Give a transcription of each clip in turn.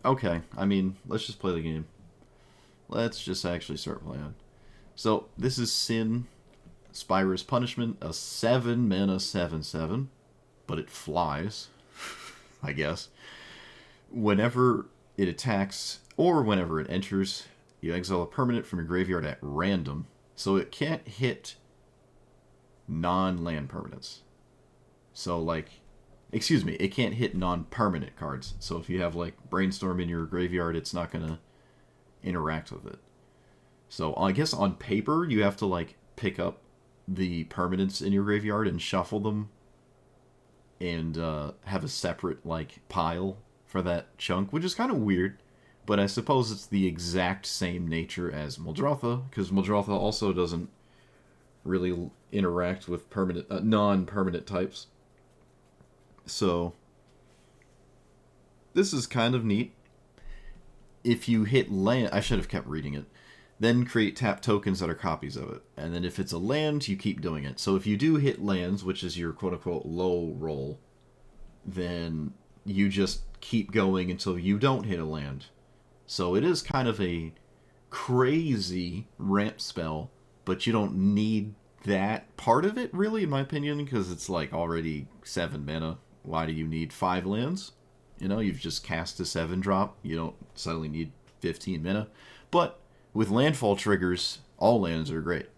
Okay, I mean, let's just play the game. Let's just actually start playing. So, this is Sin, Spira's Punishment, a 7 mana 7/7, but it flies, I guess. Whenever it attacks, or whenever it enters, you exile a permanent from your graveyard at random, so it can't hit non-land permanents. So, like, excuse me, it can't hit non-permanent cards. So if you have, like, Brainstorm in your graveyard, it's not going to interact with it. So I guess on paper, you have to, like, pick up the permanents in your graveyard and shuffle them and have a separate, like, pile for that chunk, which is kind of weird. But I suppose it's the exact same nature as Muldrotha, because Muldrotha also doesn't really interact with permanent, non-permanent types. So this is kind of neat. If you hit land, I should have kept reading it. Then create tap tokens that are copies of it. And then if it's a land, you keep doing it. So if you do hit lands, which is your quote-unquote low roll, then you just keep going until you don't hit a land. So it is kind of a crazy ramp spell, but you don't need that part of it, really, in my opinion, because it's like already 7 mana. Why do you need 5 lands? You know, you've just cast a 7 drop. You don't suddenly need 15 mana. But with landfall triggers, all lands are great.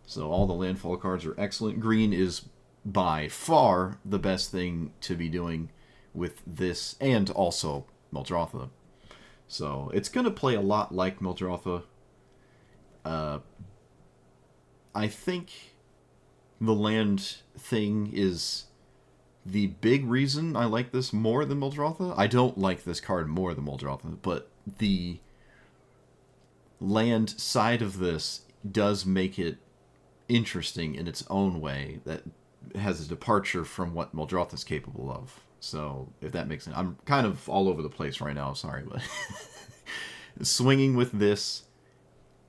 So all the landfall cards are excellent. Green is by far the best thing to be doing with this, and also Muldrotha. So it's going to play a lot like Muldrotha. I think the land thing is the big reason I like this more than Muldrotha. I don't like this card more than Muldrotha, but the land side of this does make it interesting in its own way that has a departure from what Muldrotha is capable of. So, if that makes sense. I'm kind of all over the place right now, sorry, but swinging with this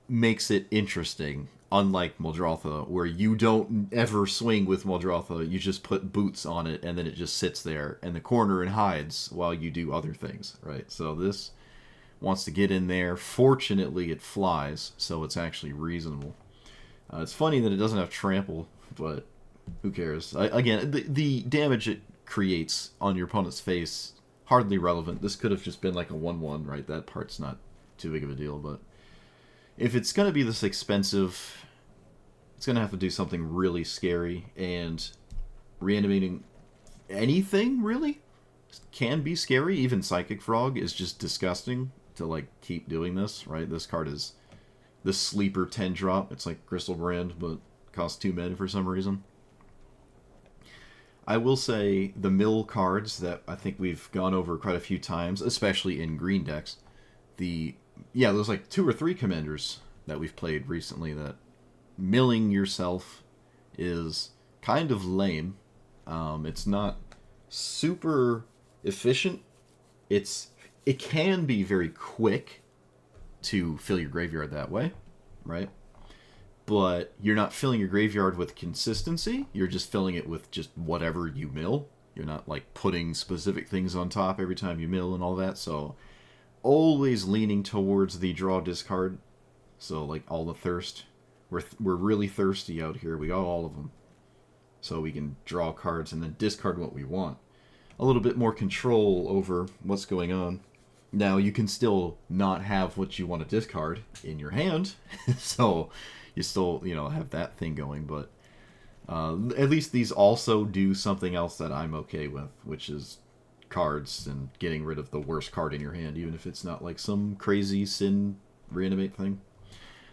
makes it interesting, unlike Muldrotha, where you don't ever swing with Muldrotha. You just put boots on it, and then it just sits there in the corner and hides while you do other things, right? So this wants to get in there. Fortunately, it flies, so it's actually reasonable. It's funny that it doesn't have trample, but who cares? Again, the damage it creates on your opponent's face, hardly relevant. This could have just been like a 1/1, right? That part's not too big of a deal, but if it's going to be this expensive, it's going to have to do something really scary, and reanimating anything, really, can be scary. Even Psychic Frog is just disgusting to, like, keep doing this, right? This card is the sleeper 10 drop. It's like Crystal Brand, but costs 2 men for some reason. I will say the mill cards that I think we've gone over quite a few times, especially in green decks, there's like 2 or 3 commanders that we've played recently that milling yourself is kind of lame. It's not super efficient. It can be very quick to fill your graveyard that way, right? But you're not filling your graveyard with consistency. You're just filling it with just whatever you mill. You're not, like, putting specific things on top every time you mill and all that. So always leaning towards the draw discard. So, like, all the thirst. We're really thirsty out here. We got all of them. So we can draw cards and then discard what we want. A little bit more control over what's going on. Now, you can still not have what you want to discard in your hand. So you still, have that thing going. But at least these also do something else that I'm okay with, which is cards and getting rid of the worst card in your hand, even if it's not like some crazy Sin reanimate thing.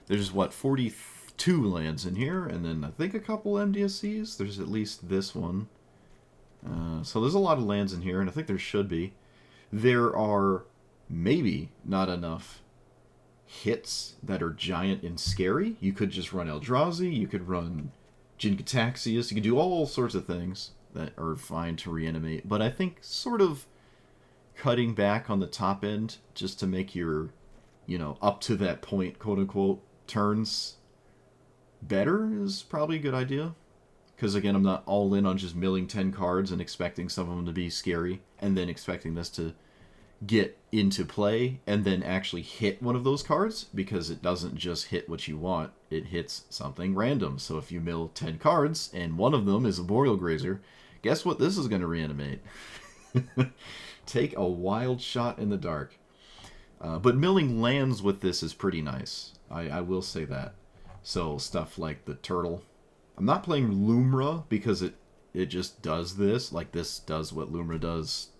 There's, 42 lands in here, and then I think a couple MDSCs. There's at least this one. So there's a lot of lands in here, and I think there should be. There are maybe not enough hits that are giant and scary. You could just run Eldrazi, you could run Jin-Gitaxias, you could do all sorts of things that are fine to reanimate. But I think sort of cutting back on the top end just to make your, up to that point, quote-unquote, turns better is probably a good idea. Because, again, I'm not all in on just milling 10 cards and expecting some of them to be scary, and then expecting this to get into play and then actually hit one of those cards, because it doesn't just hit what you want, it hits something random. So if you mill 10 cards and one of them is a Boreal Grazer, guess what this is going to reanimate? Take a wild shot in the dark. But milling lands with this is pretty nice. I will say that. So stuff like the turtle. I'm not playing Lumra because it just does this. Like, this does what Lumra does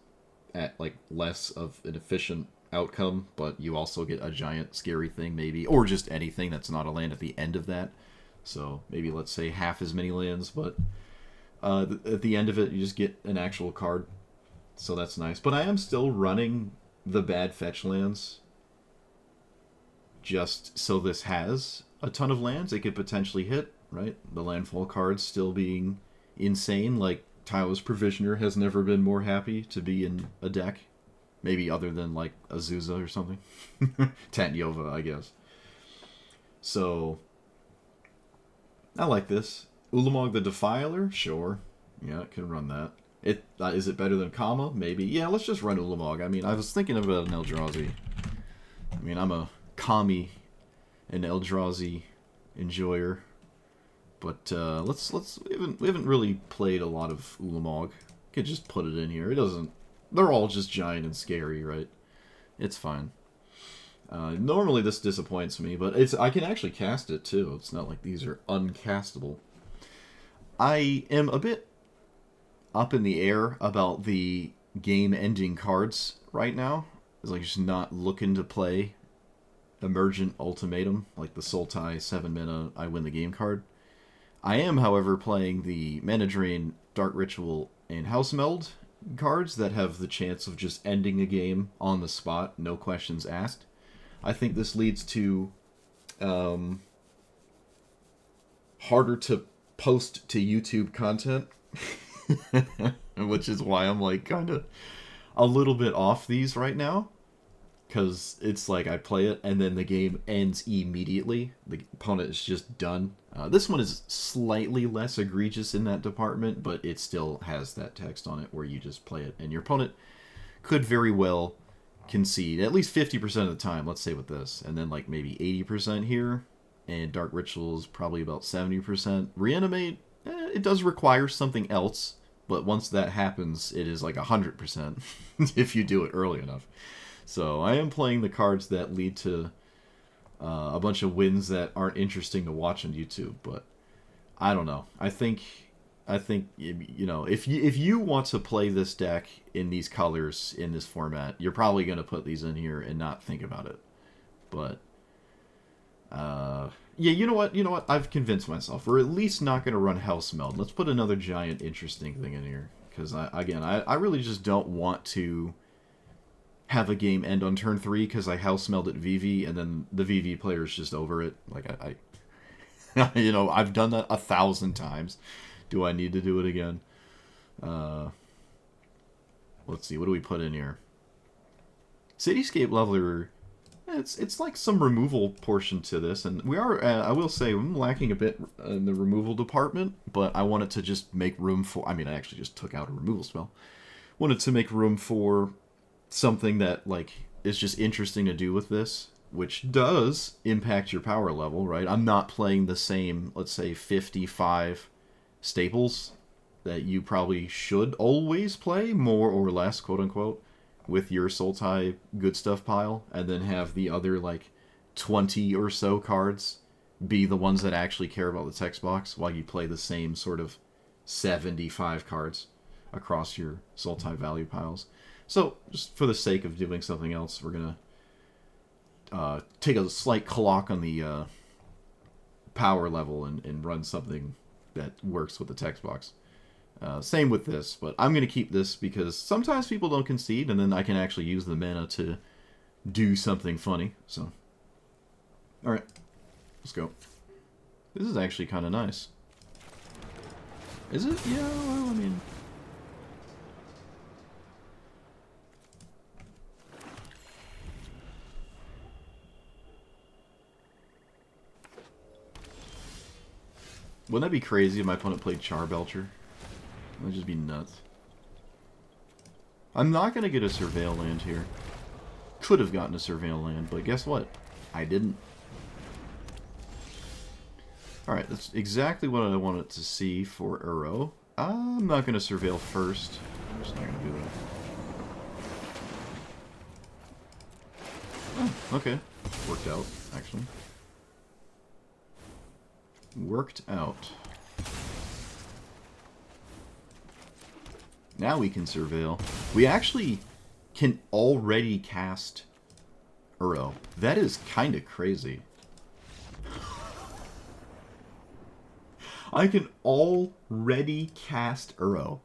at like less of an efficient outcome, but you also get a giant scary thing maybe, or just anything that's not a land at the end of that. So maybe let's say half as many lands, but at the end of it you just get an actual card. So that's nice. But I am still running the bad fetch lands just so this has a ton of lands it could potentially hit, right? The landfall cards still being insane. Like, Tyler's Provisioner has never been more happy to be in a deck. Maybe other than, like, Azusa or something. Tanyova, I guess. So, I like this. Ulamog the Defiler? Sure. Yeah, it can run that. Is it better than Kama? Maybe. Yeah, let's just run Ulamog. I mean, I was thinking about an Eldrazi. I mean, I'm a Kami and Eldrazi enjoyer. But we haven't really played a lot of Ulamog. Could just put it in here. It doesn't. They're all just giant and scary, right? It's fine. Normally this disappoints me, but I can actually cast it too. It's not like these are uncastable. I am a bit up in the air about the game-ending cards right now. It's like just not looking to play Emergent Ultimatum, like the Sultai 7 mana I win the game card. I am, however, playing the Mana Drain, Dark Ritual, and House Meld cards that have the chance of just ending a game on the spot, no questions asked. I think this leads to harder to post to YouTube content, which is why I'm like kind of a little bit off these right now. Because it's like I play it and then the game ends immediately. The opponent is just done. This one is slightly less egregious in that department, but it still has that text on it where you just play it. And your opponent could very well concede at least 50% of the time, let's say with this. And then like maybe 80% here. And Dark Ritual is probably about 70%. Reanimate, it does require something else. But once that happens, it is like 100% if you do it early enough. So I am playing the cards that lead to a bunch of wins that aren't interesting to watch on YouTube, but I don't know. I think you know, if you want to play this deck in these colors in this format, you're probably going to put these in here and not think about it. But yeah, you know what? I've convinced myself. We're at least not going to run House Meld. Let's put another giant interesting thing in here, because I really just don't want to have a game end on turn 3 because I house meld at VV and then the VV player is just over it. Like I you know, I've done that 1,000 times. Do I need to do it again? Let's see, what do we put in here? Cityscape Leveler. It's like some removal portion to this, and we are. I will say I'm lacking a bit in the removal department, but I wanted to just make room for. I mean, I actually just took out a removal spell. Wanted to make room for something that like is just interesting to do with this, which does impact your power level, right? I'm not playing the same, let's say, 55 staples that you probably should always play, more or less, quote unquote, with your Sultai good stuff pile, and then have the other like 20 or so cards be the ones that actually care about the text box, while you play the same sort of 75 cards across your Sultai value piles. So, just for the sake of doing something else, we're going to take a slight clock on the power level and run something that works with the text box. Same with this, but I'm going to keep this because sometimes people don't concede, and then I can actually use the mana to do something funny. So, alright, let's go. This is actually kind of nice. Is it? Yeah, well, I mean... Wouldn't that be crazy if my opponent played Charbelcher? That would just be nuts. I'm not going to get a Surveil land here. Could have gotten a Surveil land, but guess what? I didn't. Alright, that's exactly what I wanted to see for Uro. I'm not going to Surveil first. I'm just not going to do that. Oh, okay. Worked out, actually. Worked out. Now we can Surveil. We actually can already cast Uro. That is kind of crazy. I can already cast Uro.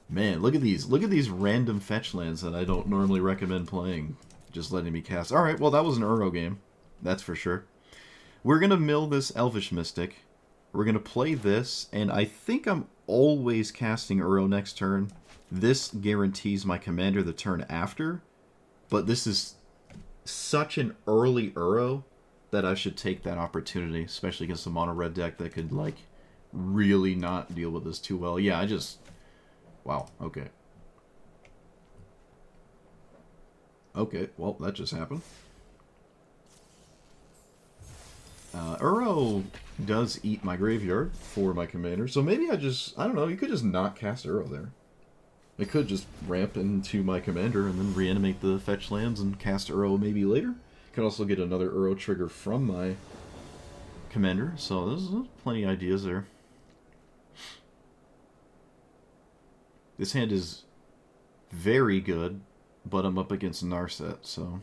Man, look at these. Look at these random fetch lands that I don't normally recommend playing. Just letting me cast. Alright, well that was an Uro game. That's for sure. We're going to mill this Elvish Mystic. We're going to play this, and I think I'm always casting Uro next turn. This guarantees my commander the turn after, but this is such an early Uro that I should take that opportunity, especially against a mono-red deck that could, like, really not deal with this too well. Yeah, I just... Wow, okay. Okay, well, that just happened. Uro does eat my graveyard for my commander, so maybe I don't know, you could just not cast Uro there. I could just ramp into my commander and then reanimate the fetch lands and cast Uro maybe later. Could also get another Uro trigger from my commander, so there's plenty of ideas there. This hand is very good, but I'm up against Narset, so...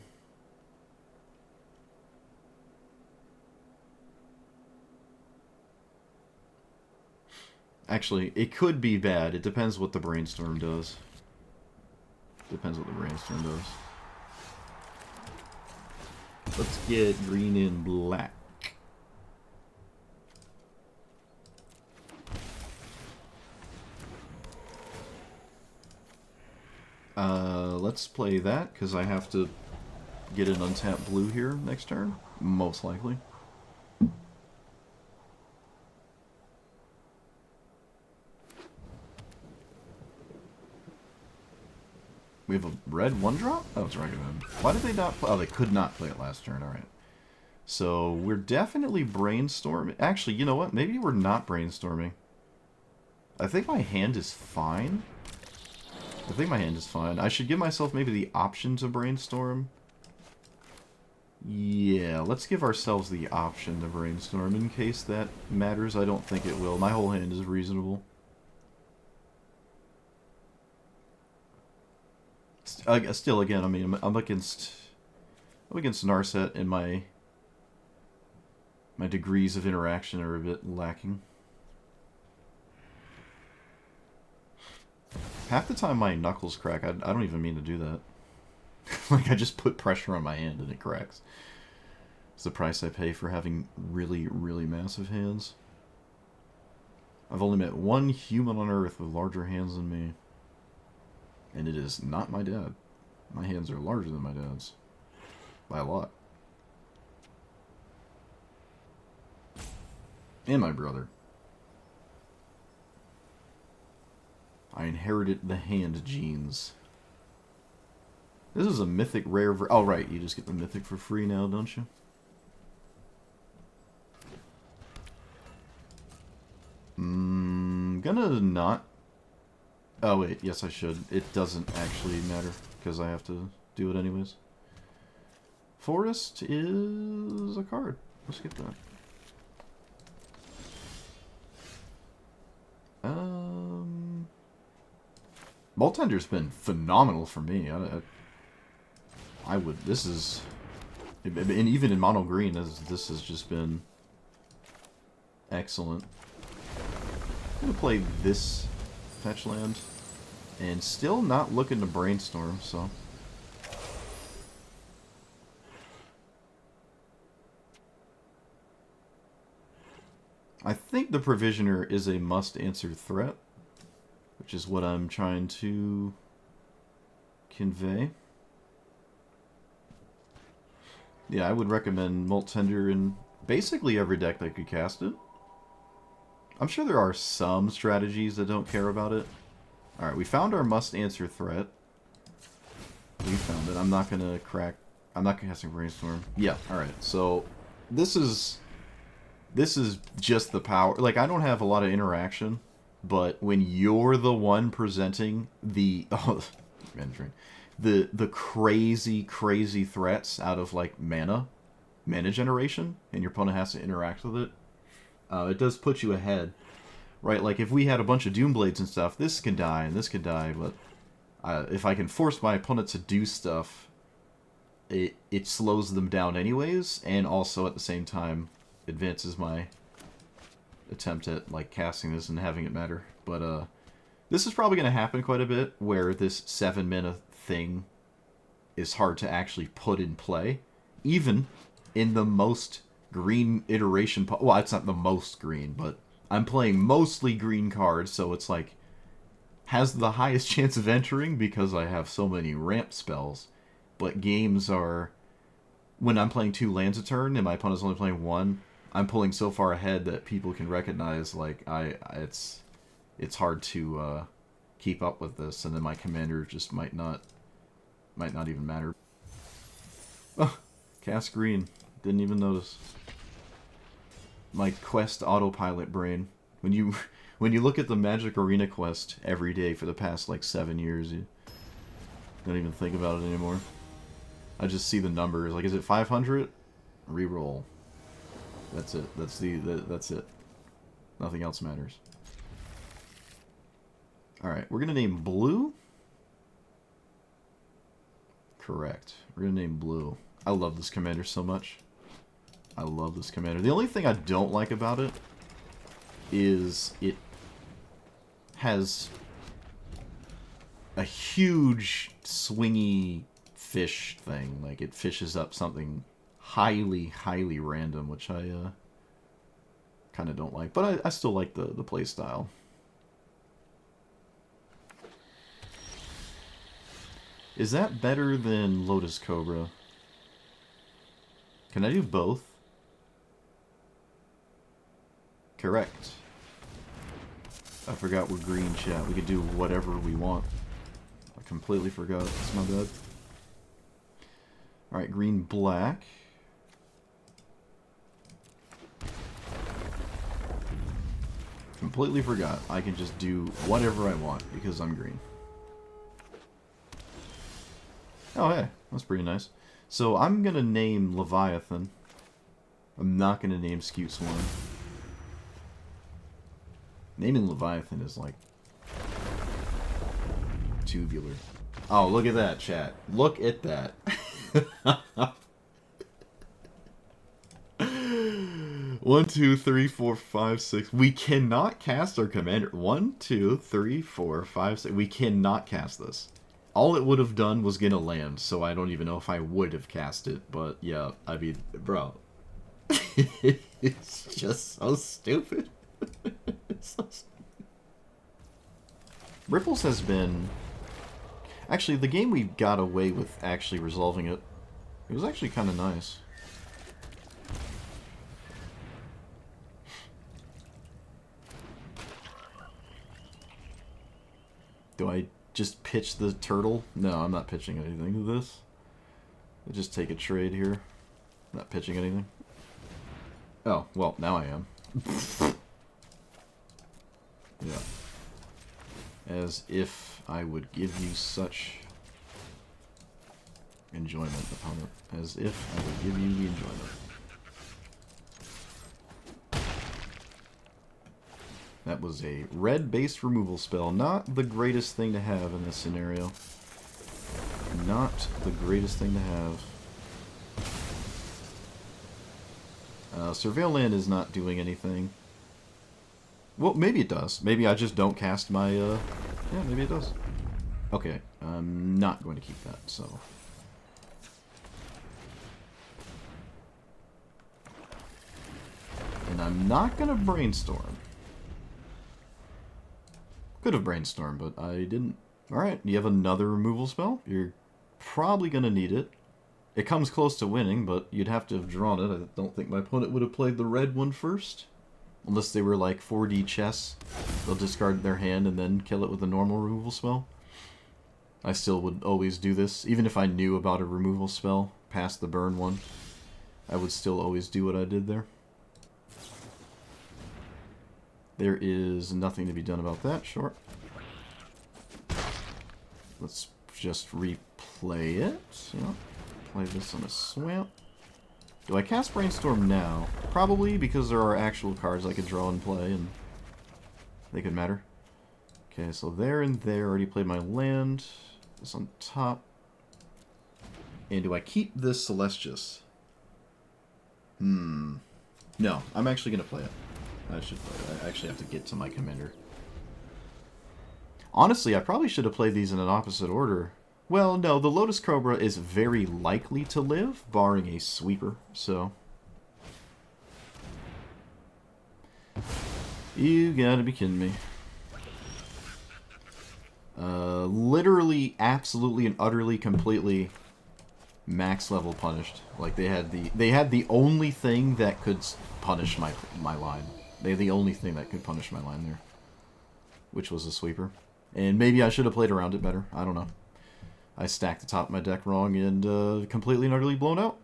Actually, it could be bad. It depends what the Brainstorm does. Depends what the Brainstorm does. Let's get green and black. Let's play that, because I have to get an untapped blue here next turn. Most likely. We have a red 1-drop? Oh, it's regular. Why did they not play? Oh, they could not play it last turn. Alright. So, we're definitely brainstorming. Actually, you know what? Maybe we're not brainstorming. I think my hand is fine. I should give myself maybe the option to brainstorm. Yeah, let's give ourselves the option to brainstorm in case that matters. I don't think it will. My whole hand is reasonable. Still, again, I mean, I'm against Narset, and my degrees of interaction are a bit lacking. Half the time my knuckles crack. I don't even mean to do that. Like, I just put pressure on my hand and it cracks. It's the price I pay for having really, really massive hands. I've only met one human on Earth with larger hands than me. And it is not my dad. My hands are larger than my dad's. By a lot. And my brother. I inherited the hand genes. This is a mythic rare... Oh, right. You just get the mythic for free now, don't you? Gonna not... Oh, wait. Yes, I should. It doesn't actually matter, because I have to do it anyways. Forest is a card. Let's get that. Moltender's been phenomenal for me. I would... This is... And even in mono green, this has just been excellent. I'm going to play this fetch land. And still not looking to brainstorm, so... I think the Provisioner is a must-answer threat, which is what I'm trying to convey. Yeah, I would recommend Moltender in basically every deck that could cast it. I'm sure there are some strategies that don't care about it, Alright, we found our must-answer threat. We found it. I'm not gonna casting Brainstorm. Yeah, alright. So, this is just the power. Like, I don't have a lot of interaction, but when you're the one presenting the... Oh, the crazy, crazy threats out of, like, mana generation, and your opponent has to interact with it does put you ahead. Right, like, if we had a bunch of Doomblades and stuff, this can die and this can die, but if I can force my opponent to do stuff, it slows them down anyways, and also at the same time advances my attempt at, like, casting this and having it matter. But this is probably going to happen quite a bit, where this 7 mana thing is hard to actually put in play, even in the most green iteration. Well, it's not the most green, but I'm playing mostly green cards, so it's like has the highest chance of entering because I have so many ramp spells. But games are, when I'm playing 2 lands a turn and my opponent's only playing 1, I'm pulling so far ahead that people can recognize, like, it's hard to keep up with this, and then my commander just might not even matter. Oh, cast green. Didn't even notice. My quest autopilot brain. When you look at the Magic Arena quest every day for the past, like, 7 years, you don't even think about it anymore. I just see the numbers. Like, is it 500? Reroll. That's it. That's it. Nothing else matters. Alright, we're gonna name blue. Correct. We're gonna name blue. I love this commander so much. I love this commander. The only thing I don't like about it is it has a huge swingy fish thing. Like, it fishes up something highly, highly random, which I kind of don't like. But I still like the play style. Is that better than Lotus Cobra? Can I do both? Correct. I forgot we're green, chat. We could do whatever we want. I completely forgot. It's my bad. Alright, green, black. Completely forgot. I can just do whatever I want because I'm green. Oh, hey. That's pretty nice. So I'm going to name Leviathan. I'm not going to name Skewt Swarm. Naming Leviathan is like tubular. Oh, look at that, chat. Look at that. 1, 2, 3, 4, 5, 6. We cannot cast our commander. 1, 2, 3, 4, 5, 6. We cannot cast this. All it would have done was get a land, so I don't even know if I would have cast it. But yeah, I mean, bro. It's just so stupid. So stupid. Ripples has been... Actually, the game we got away with actually resolving it, it was actually kind of nice. Do I just pitch the turtle? No, I'm not pitching anything to this. I just take a trade here. Not pitching anything. Oh, well, now I am. Yeah. As if I would give you such enjoyment, opponent. As if I would give you the enjoyment. That was a red-based removal spell. Not the greatest thing to have in this scenario. Not the greatest thing to have. Surveil Land is not doing anything. Well, maybe it does. Maybe I just don't cast my, yeah, maybe it does. Okay, I'm not going to keep that, so... And I'm not going to brainstorm. Could have brainstormed, but I didn't. Alright, you have another removal spell? You're probably going to need it. It comes close to winning, but you'd have to have drawn it. I don't think my opponent would have played the red one first. Unless they were like 4D chess, they'll discard their hand and then kill it with a normal removal spell. I still would always do this. Even if I knew about a removal spell past the burn one, I would still always do what I did there. There is nothing to be done about that, sure. Let's just replay it. Yeah. Play this on a swamp. Do I cast Brainstorm now? Probably, because there are actual cards I could draw and play, and they could matter. Okay, so there and there, already played my land. This on top. And do I keep this Celestius? No, I'm actually going to play it. I should play it. I actually have to get to my commander. Honestly, I probably should have played these in an opposite order. Well, no, the Lotus Cobra is very likely to live, barring a sweeper, so... You gotta be kidding me. Literally, absolutely, and utterly, completely max level punished. Like, they had the only thing that could punish my line. They had the only thing that could punish my line there. Which was a sweeper. And maybe I should have played around it better. I don't know. I stacked the top of my deck wrong and completely and utterly blown out.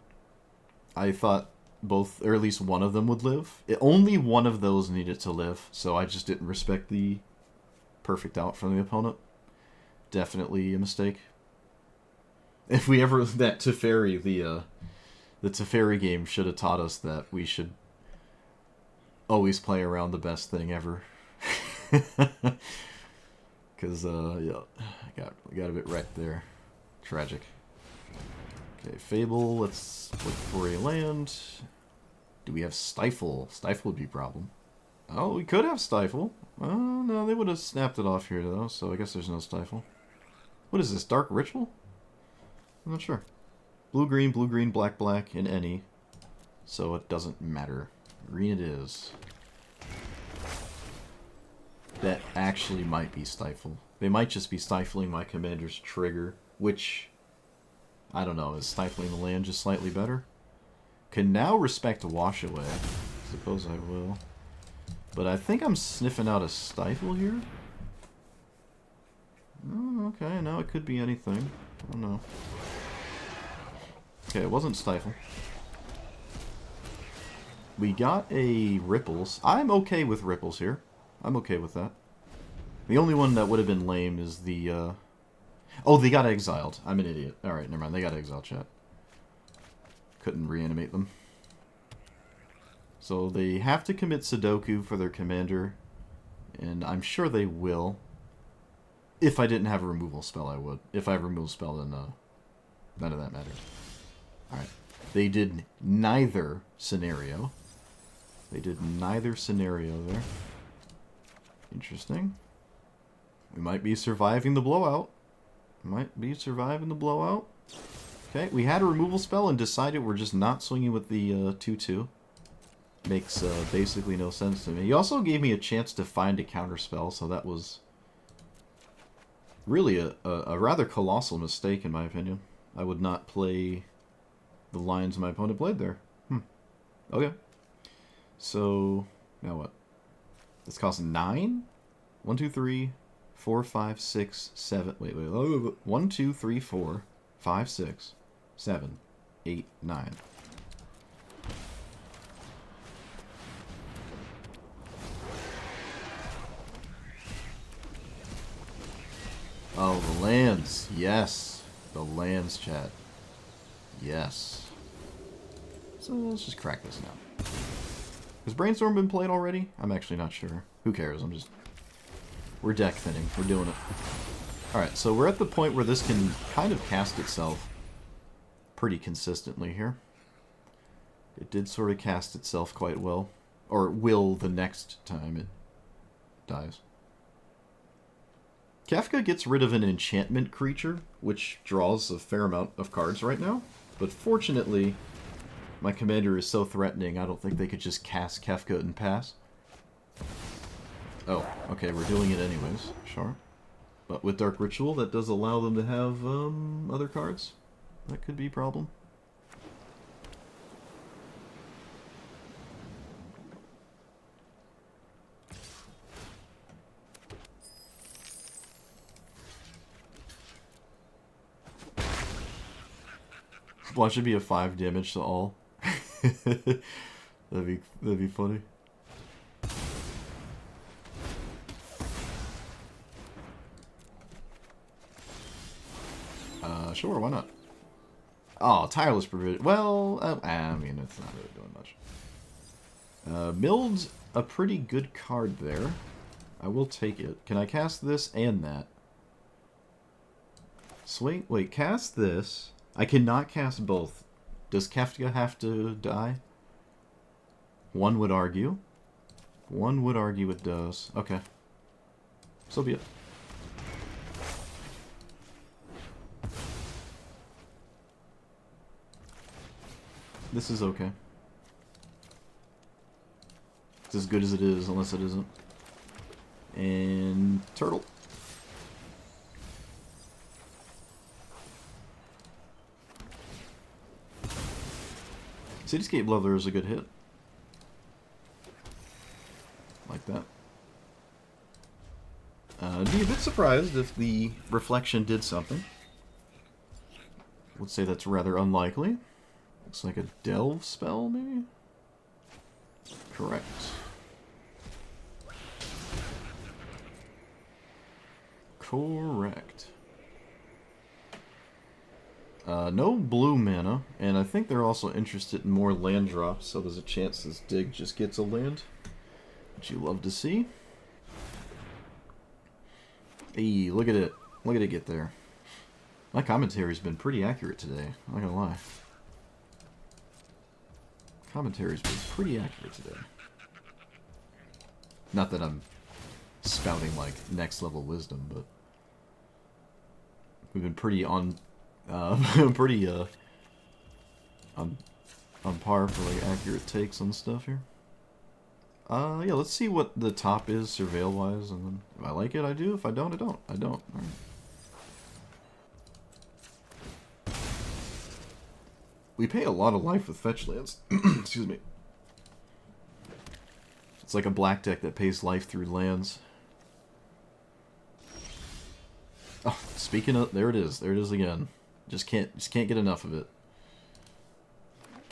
I thought both, or at least one of them would live. Only one of those needed to live, so I just didn't respect the perfect out from the opponent. Definitely a mistake. If we ever... That Teferi, the Teferi game should have taught us that we should always play around the best thing ever. Because, yeah, I got a bit wrecked there. Tragic. Okay, Fable, let's look for a land. Do we have Stifle? Stifle would be a problem. Oh, we could have Stifle. Oh, no, they would have snapped it off here, though, so I guess there's no Stifle. What is this, Dark Ritual? I'm not sure. Blue-green, black, and any. So it doesn't matter. Green it is. That actually might be Stifle. They might just be stifling my commander's trigger, which, I don't know, is stifling the land just slightly better? Can now respect Wash Away. Suppose I will. But I think I'm sniffing out a Stifle here. Oh, okay, now it could be anything. I don't know. Okay, it wasn't Stifle. We got a Ripples. I'm okay with Ripples here. I'm okay with that. The only one that would have been lame is the, Oh, they got exiled. I'm an idiot. Alright, never mind. They got exiled, chat. Couldn't reanimate them. So they have to commit Sudoku for their commander. And I'm sure they will. If I didn't have a removal spell, I would. If I have a removal spell, then none of that matters. Alright. They did neither scenario. They did neither scenario there. Interesting. We might be surviving the blowout. Might be surviving the blowout. Okay, we had a removal spell and decided we're just not swinging with the 2-2. Makes basically no sense to me. He also gave me a chance to find a counter spell, so that was really a rather colossal mistake in my opinion. I would not play the lines my opponent played there. Okay. So, now what? This costs 9? 1, 2, 3, 4, 5, 6, 7. Wait. 1, 2, 3, 4, 5, 6, 7, 8, 9. Oh, the lands. Yes. The lands, chat. Yes. So let's just crack this now. Has Brainstorm been played already? I'm actually not sure. Who cares? We're deck thinning. We're doing it. Alright, so we're at the point where this can kind of cast itself pretty consistently here. It did sort of cast itself quite well. Or will the next time it dies. Kefka gets rid of an enchantment creature, which draws a fair amount of cards right now. But fortunately, my commander is so threatening, I don't think they could just cast Kefka and pass. Oh, okay, we're doing it anyways. Sure. But with Dark Ritual, that does allow them to have other cards. That could be a problem. Watch it be a 5 damage to all. that'd be funny. Sure, why not? Oh, tireless provision. Well, I mean, it's not really doing much. Mild's a pretty good card there. I will take it. Can I cast this and that? Swing. Wait, cast this. I cannot cast both. Does Kefka have to die? One would argue. One would argue it does. Okay. So be it. This is okay. It's as good as it is, unless it isn't. And turtle. Cityscape Leveler is a good hit. Like that. I'd be a bit surprised if the reflection did something. Would say that's rather unlikely. Looks like a delve spell, maybe? Correct. Correct. No blue mana, and I think they're also interested in more land drops, so there's a chance this dig just gets a land, which you love to see. Hey, look at it. Look at it get there. My commentary's been pretty accurate today, I'm not gonna lie. Commentary's been pretty accurate today. Not that I'm spouting, like, next level wisdom, but we've been pretty on par for like accurate takes on stuff here. Yeah, let's see what the top is surveil wise, and then if I like it, I do. If I don't, I don't. I don't. All right. We pay a lot of life with fetch lands. Excuse me. It's like a black deck that pays life through lands. Oh, speaking of, there it is. There it is again. Just can't get enough of it.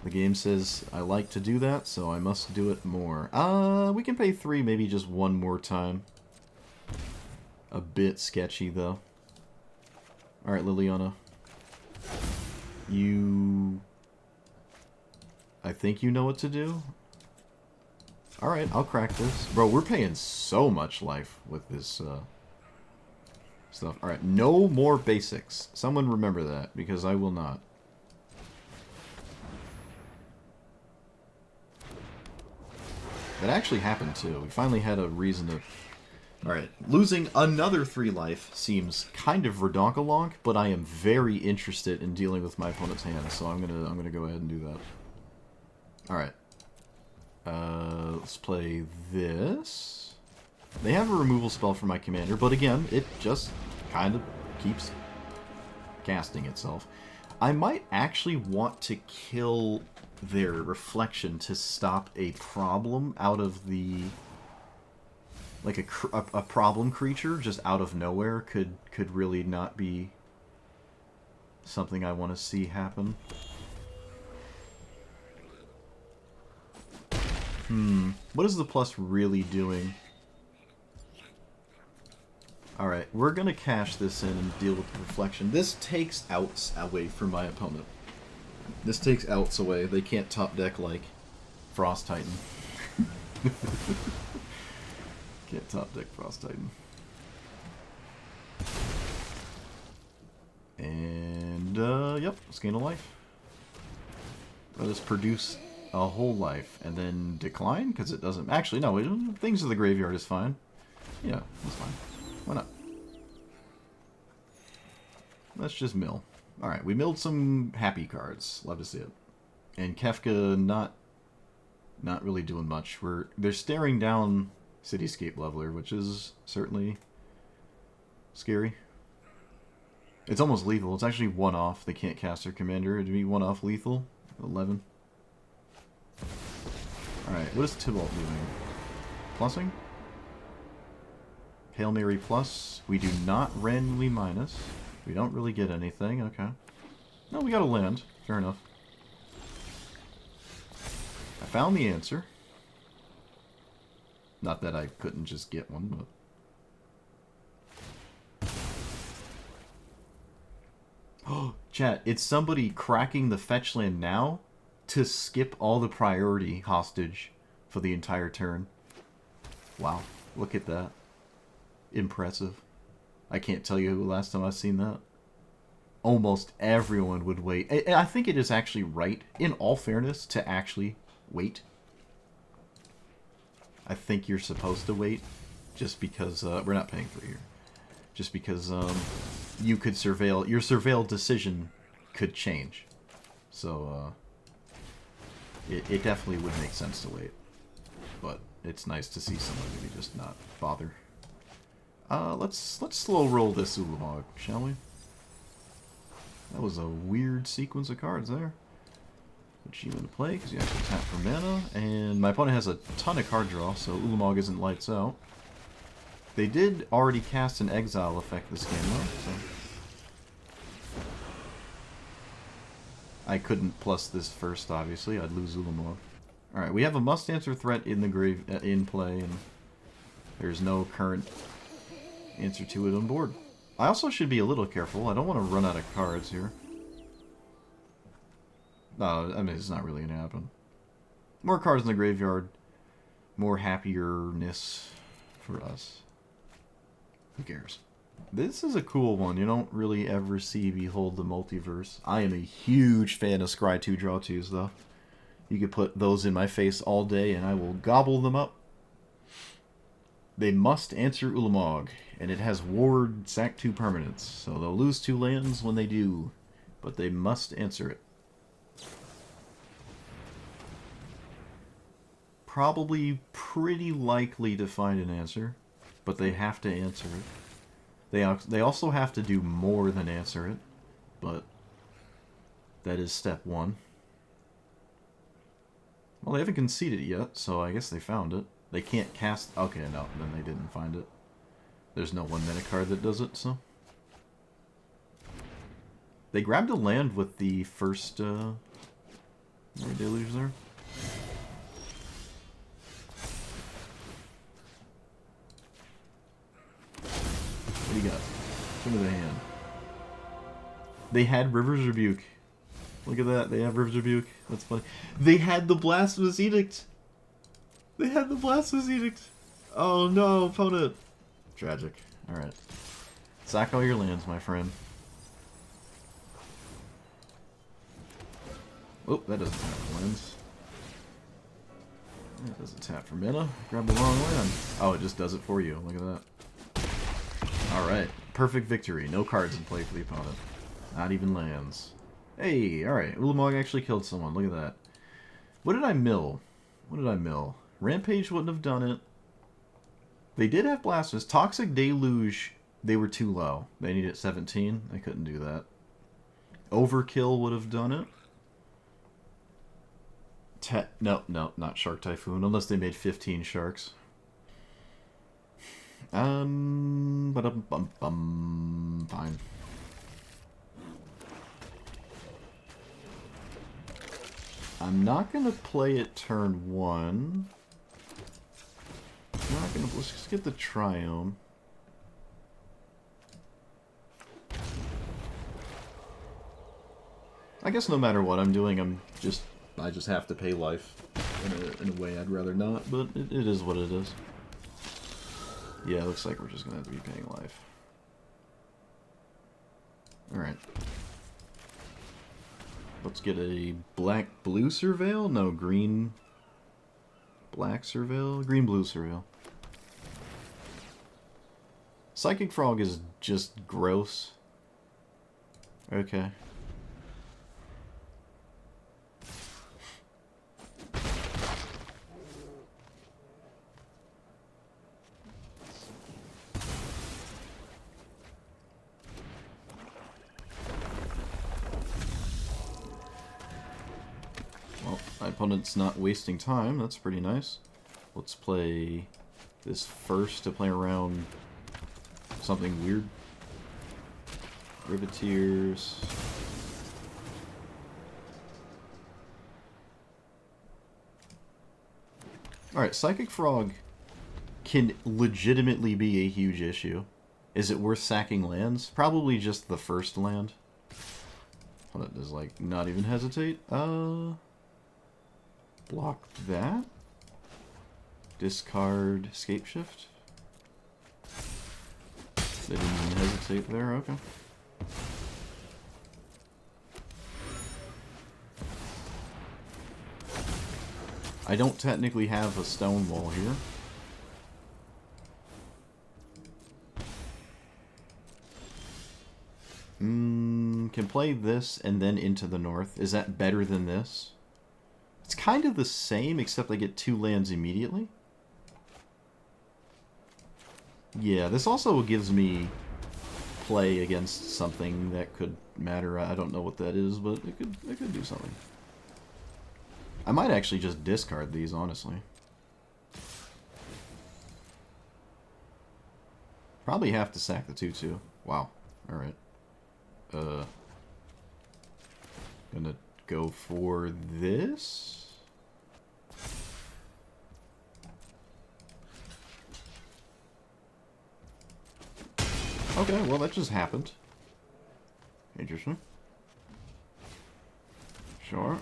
The game says I like to do that, so I must do it more. We can pay 3 maybe just one more time. A bit sketchy, though. Alright, Liliana. I think you know what to do. Alright, I'll crack this. Bro, we're paying so much life with this, stuff. Alright, no more basics. Someone remember that, because I will not. That actually happened, too. We finally had a reason to... Alright, losing another 3 life seems kind of redonkulonk, but I am very interested in dealing with my opponent's hand, so I'm gonna go ahead and do that. Alright. Let's play this. They have a removal spell for my commander, but again, it just kind of keeps casting itself. I might actually want to kill their reflection to stop a problem out of the... Like a problem creature just out of nowhere could really not be something I want to see happen. What is the plus really doing? Alright, we're gonna cash this in and deal with the reflection. This takes outs away from my opponent. This takes outs away. They can't top deck like Frost Titan. Can't top deck Frost Titan. And, yep, scan a life. Let us produce a whole life, and then decline, because it doesn't... Actually, no, things to the graveyard is fine. Yeah, that's fine. Why not? Let's just mill. Alright, we milled some happy cards. Love to see it. And Kefka not really doing much. They're staring down Cityscape Leveler, which is certainly scary. It's almost lethal. It's actually 1-off. They can't cast their commander. It'd be 1-off lethal. 11. Alright, what is Tybalt doing? Plussing? Hail Mary plus. We do not randomly minus. We don't really get anything. Okay. Oh, we got a land. Fair enough. I found the answer. Not that I couldn't just get one, but... Oh, chat, it's somebody cracking the fetch land now to skip all the priority hostage for the entire turn. Wow, look at that. Impressive. I can't tell you the last time I've seen that. Almost everyone would wait. I think it is actually right, in all fairness, to actually wait. I think you're supposed to wait, just because we're not paying for it here. Just because you could surveil, your surveil decision could change. So it definitely would make sense to wait. But it's nice to see somebody just not bother. Let's slow roll this Ulamog, shall we? That was a weird sequence of cards there. Put you into play because you have to tap for mana, and my opponent has a ton of card draw, so Ulamog isn't lights out. They did already cast an exile effect this game though, so I couldn't plus this first. Obviously, I'd lose Ulamog. All right, we have a must-answer threat in the grave in play, and there's no current answer to it on board. I also should be a little careful. I don't want to run out of cards here. No, I mean, it's not really going to happen. More cards in the graveyard. More happierness for us. Who cares? This is a cool one. You don't really ever see Behold the Multiverse. I am a huge fan of Scry 2 Draw 2s, though. You could put those in my face all day, and I will gobble them up. They must answer Ulamog, and it has Ward sack 2 permanents, so they'll lose 2 lands when they do, but they must answer it. Probably pretty likely to find an answer, but they have to answer it. They also have to do more than answer it, but that is step 1. Well, they haven't conceded yet, so I guess they found it. They can't cast... Okay, no, then they didn't find it. There's no 1-mana card that does it, so... They grabbed a land with the first, Deluge there. What do you got? Show me the hand. They had River's Rebuke. Look at that, they have River's Rebuke. That's funny. They had the Blasphemous Edict! They had the Blasphemous Edict! Oh no, opponent! Tragic. Alright. Sack all your lands, my friend. Oh, that doesn't tap for lands. That doesn't tap for mana. Grab the wrong land. Oh, it just does it for you. Look at that. Alright. Perfect victory. No cards in play for the opponent. Not even lands. Hey, alright. Ulamog actually killed someone. Look at that. What did I mill? What did I mill? Rampage wouldn't have done it. They did have Blasphemous. Toxic Deluge, they were too low. They needed 17. I couldn't do that. Overkill would have done it. No, not Shark Typhoon, unless they made 15 sharks. Fine. I'm not gonna play it turn 1. I'm not gonna. Let's just get the Triome. I guess no matter what I'm doing, I just have to pay life in a way I'd rather not, but it is what it is. Yeah, it looks like we're just gonna have to be paying life. Alright. Let's get a black-blue Surveil? No, green-black Surveil? Green-blue Surveil. Psychic Frog is just gross. Okay. My opponent's not wasting time. That's pretty nice. Let's play this first to play around something weird. Riveteers. Alright, Psychic Frog can legitimately be a huge issue. Is it worth sacking lands? Probably just the first land. Hold on, does, like, not even hesitate? Block that. Discard Scape Shift. They didn't even hesitate there, okay. I don't technically have a stone wall here. Can play this and then into the north. Is that better than this? It's kind of the same, except I get 2 lands immediately. Yeah, this also gives me play against something that could matter. I don't know what that is, but it could do something. I might actually just discard these, honestly. Probably have to sack the 2/2. Wow. Alright. Gonna go for this. Okay, well that just happened. Interesting. Sure.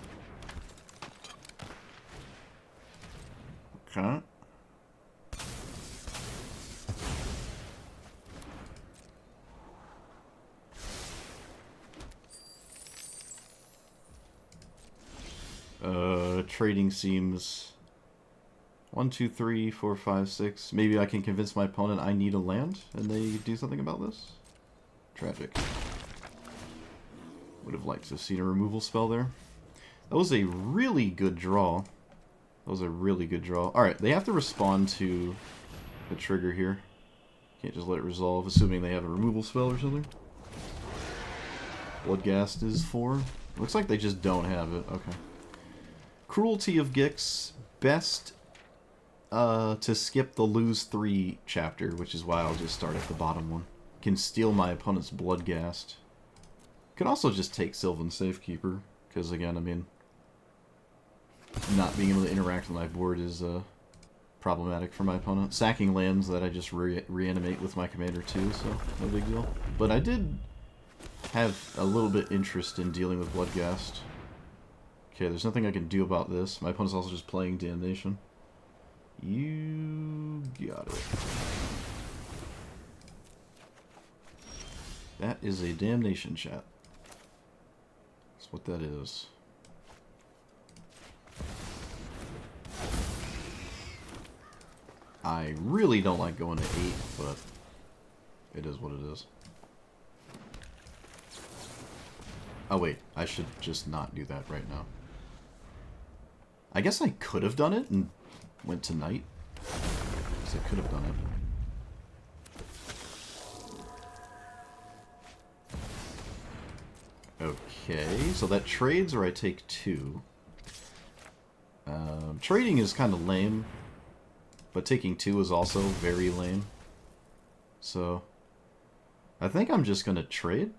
Okay. Trading seems 1, 2, 3, 4, 5, 6. Maybe I can convince my opponent I need a land and they do something about this. Tragic. Would have liked to have seen a removal spell there. That was a really good draw. That was a really good draw. Alright, they have to respond to the trigger here. Can't just let it resolve, assuming they have a removal spell or something. Bloodghast is 4. Looks like they just don't have it. Okay. Cruelty of Gix. Best to skip the lose 3 chapter, which is why I'll just start at the bottom one. Can steal my opponent's Bloodghast. Can also just take Sylvan Safekeeper, because again, I mean, not being able to interact with my board is problematic for my opponent. Sacking lands that I just reanimate with my commander too, so no big deal. But I did have a little bit interest in dealing with Bloodghast. Okay, there's nothing I can do about this. My opponent's also just playing Damnation. You got it. That is a Damnation, chat. That's what that is. I really don't like going to 8, but it is what it is. Oh wait, I should just not do that right now. I guess I could have done it and went to night. Because I could have done it. Okay, so that trades or I take 2. Trading is kind of lame, but taking 2 is also very lame. So, I think I'm just going to trade.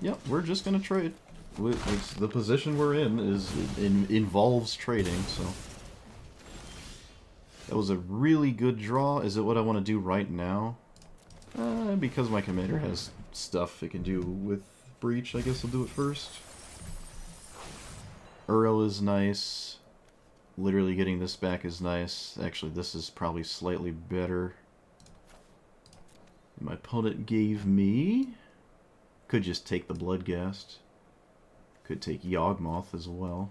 Yep, we're just going to trade. It's the position we're in involves trading, so. That was a really good draw. Is it what I want to do right now? Because my commander has stuff it can do with Breach, I guess I'll do it first. Uro is nice. Literally getting this back is nice. Actually, this is probably slightly better. My opponent gave me... Could just take the Bloodghast. Could take Yawgmoth as well.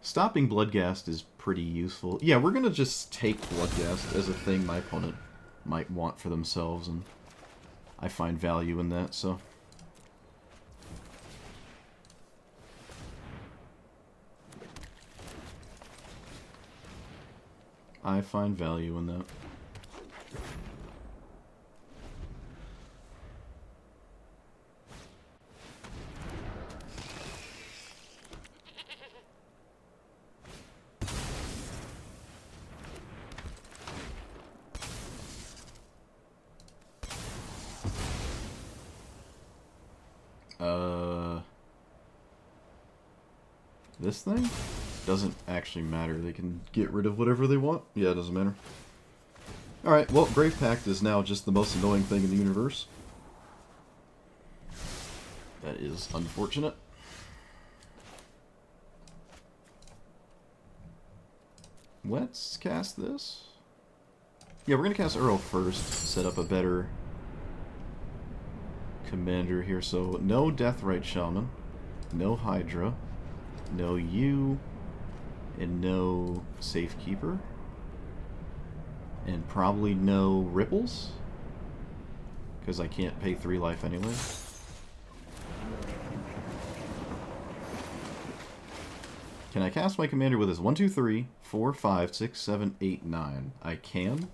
Stopping Bloodghast is pretty useful. Yeah, we're gonna just take Bloodghast as a thing my opponent might want for themselves, and I find value in that, so... I find value in that. This thing? Doesn't actually matter. They can get rid of whatever they want. Yeah, it doesn't matter. Alright, well, Grave Pact is now just the most annoying thing in the universe. That is unfortunate. Let's cast this. Yeah, we're going to cast Earl first. Set up a better commander here. So, no Deathrite Shaman. No Hydra. No you. And no Safekeeper. And probably no Ripples. Because I can't pay 3 life anyway. Can I cast my commander with his 1, 2, 3, 4, 5, 6, 7, 8, 9? I can.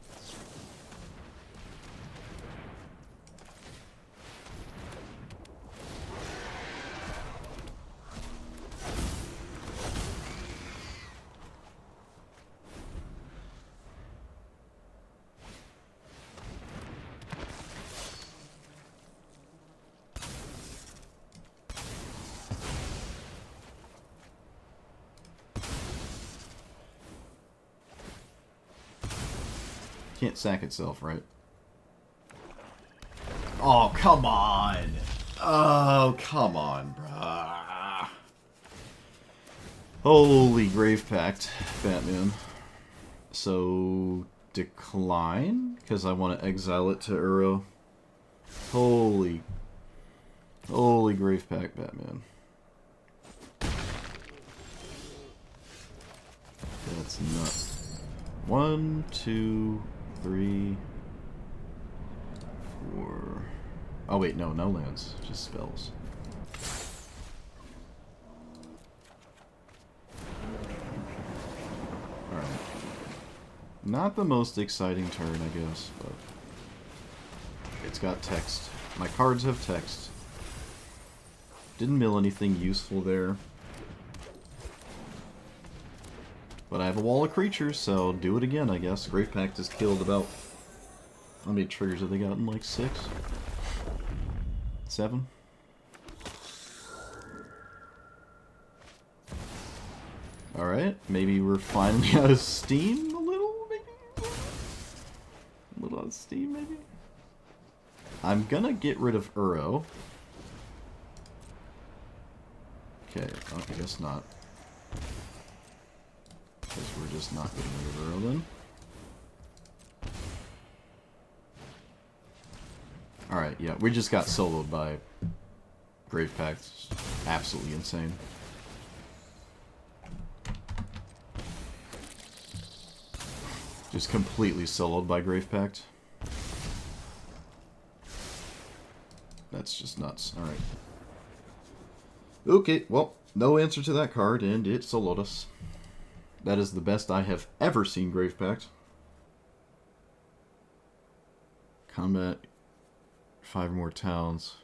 Can't sack itself, right? Oh, come on! Oh, come on, bruh. Holy Grave Pact, Batman. So, decline? Because I want to exile it to Uro. Holy Grave Pact, Batman. That's nuts. 1, 2... 3, 4... Oh wait, no lands. Just spells. Alright. Not the most exciting turn, I guess, but... It's got text. My cards have text. Didn't mill anything useful there. But I have a wall of creatures, so do it again, I guess. Grave Pact has killed about... How many triggers have they gotten? Like 6? 7? Alright, maybe we're finally out of steam a little, maybe? A little out of steam, maybe? I'm gonna get rid of Uro. Okay, I guess not. Because we're just not getting rid of Earl then. Alright, yeah, we just got soloed by Grave Pact. Absolutely insane. Just completely soloed by Grave Pact. That's just nuts. Alright. Okay, well, no answer to that card, and it soloed us. That is the best I have ever seen Grave Pact. Combat 5 more towns.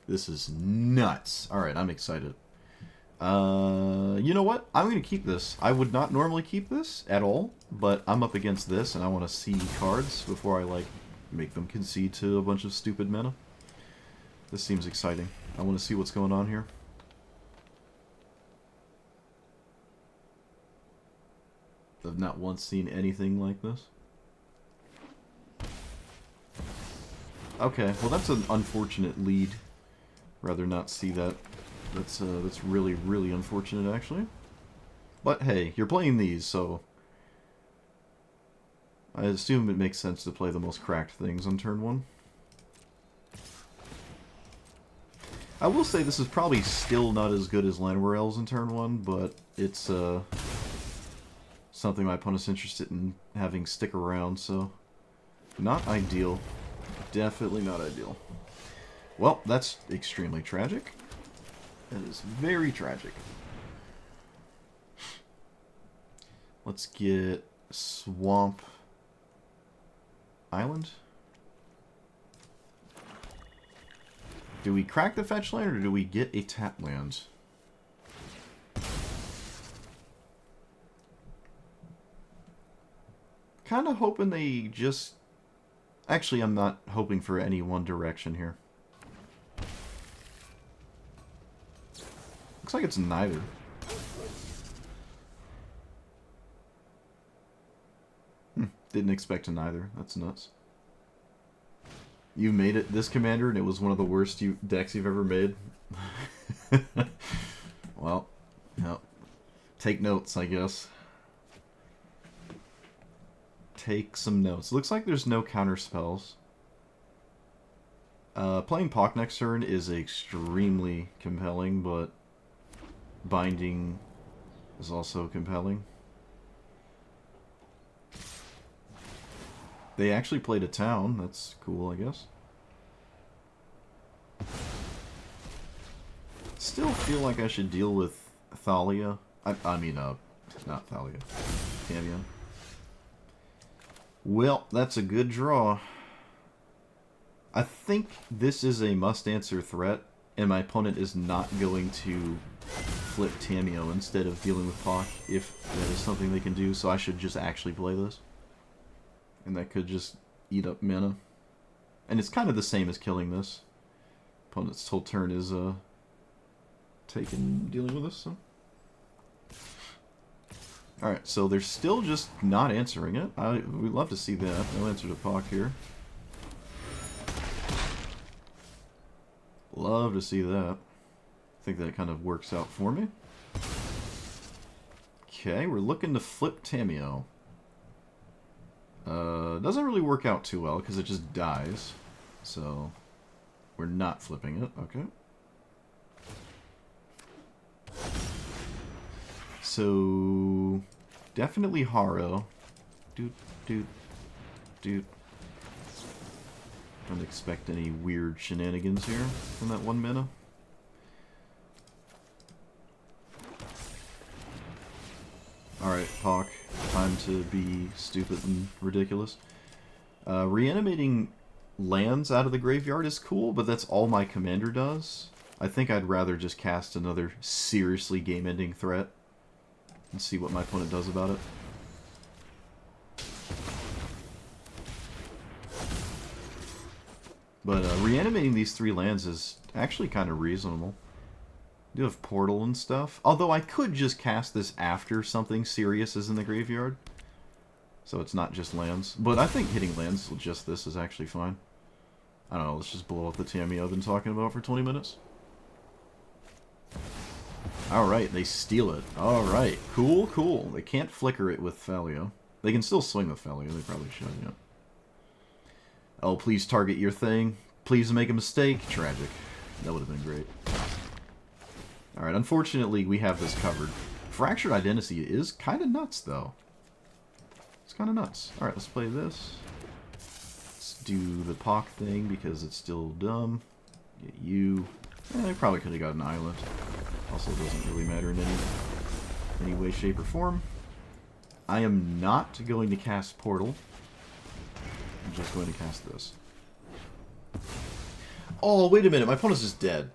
This is nuts. Alright, I'm excited. You know what? I'm going to keep this. I would not normally keep this at all, but I'm up against this, and I want to see cards before I, like, make them concede to a bunch of stupid mana. This seems exciting. I want to see what's going on here. I've not once seen anything like this. Okay, well that's an unfortunate lead. Rather not see that. That's really, really unfortunate actually. But hey, you're playing these, so I assume it makes sense to play the most cracked things on turn 1. I will say this is probably still not as good as Llanowar Elves in turn 1, but it's something my opponent's interested in having stick around, so not ideal. Definitely not ideal. Well, that's extremely tragic. That is very tragic. Let's get Swamp Island. Do we crack the fetch land or do we get a tap land? Kind of hoping they just... Actually, I'm not hoping for any one direction here. Looks like it's neither. Didn't expect to either. That's nuts. You made it this commander, and it was one of the worst decks you've ever made. Well, yeah. Take notes, I guess. Take some notes. Looks like there's no counter spells. Playing Pock next turn is extremely compelling, but binding is also compelling. They actually played a town. That's cool, I guess. Still feel like I should deal with Thalia. I mean, not Thalia. Tamiya. Well, that's a good draw. I think this is a must-answer threat, and my opponent is not going to flip Tamiyo instead of dealing with Pock, if that is something they can do, so I should just actually play this. And that could just eat up mana. And it's kind of the same as killing this. Opponent's whole turn is dealing with this, so. Alright, so they're still just not answering it. We'd love to see that. No answer to Pock here. Love to see that. I think that kind of works out for me. Okay, we're looking to flip Tamiyo. Doesn't really work out too well because it just dies. So, we're not flipping it. Okay. So, definitely Haro. Doot. Don't expect any weird shenanigans here from that 1 mana. Alright, Pock. Time to be stupid and ridiculous. Reanimating lands out of the graveyard is cool, but that's all my commander does. I think I'd rather just cast another seriously game-ending threat and see what my opponent does about it. But reanimating these 3 lands is actually kind of reasonable. I do have Portal and stuff. Although I could just cast this after something serious is in the graveyard. So it's not just lands. But I think hitting lands with just this is actually fine. I don't know, let's just blow up the Tamiya I've been talking about for 20 minutes. Alright, they steal it. Alright, cool. They can't flicker it with Thalia. They can still swing with Thalia, they probably should, yeah. Oh, please target your thing. Please make a mistake. Tragic. That would have been great. Alright, unfortunately, we have this covered. Fractured Identity is kind of nuts, though. It's kind of nuts. Alright, let's play this. Let's do the Pock thing, because it's still dumb. Get you. I probably could have got an island. Also, doesn't really matter in any way, shape, or form. I am not going to cast Portal. I'm just going to cast this. Oh, wait a minute. My opponent's just dead.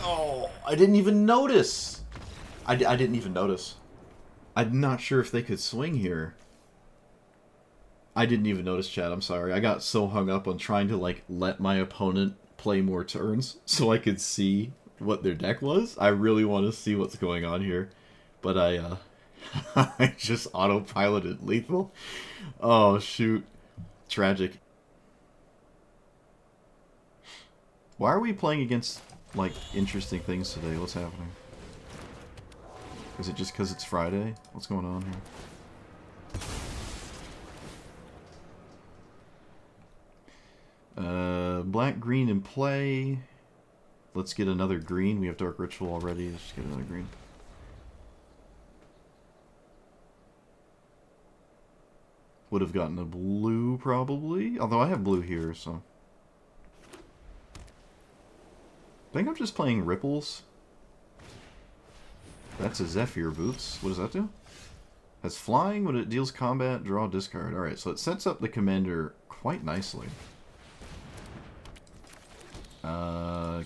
Oh, I didn't even notice. I didn't even notice. I'm not sure if they could swing here. I didn't even notice, chat. I'm sorry. I got so hung up on trying to, like, let my opponent play more turns so I could see what their deck was. I really want to see what's going on here. But I I just autopiloted lethal. Oh, shoot. Tragic. Why are we playing against, like, interesting things today? What's happening? Is it just because it's Friday? What's going on here? Black-green in play. Let's get another green. We have Dark Ritual already. Let's just get another green. Would have gotten a blue, probably. Although I have blue here, so. I think I'm just playing Ripples. That's a Zephyr Boots. What does that do? Has flying when it deals combat, draw, discard. Alright, so it sets up the commander quite nicely.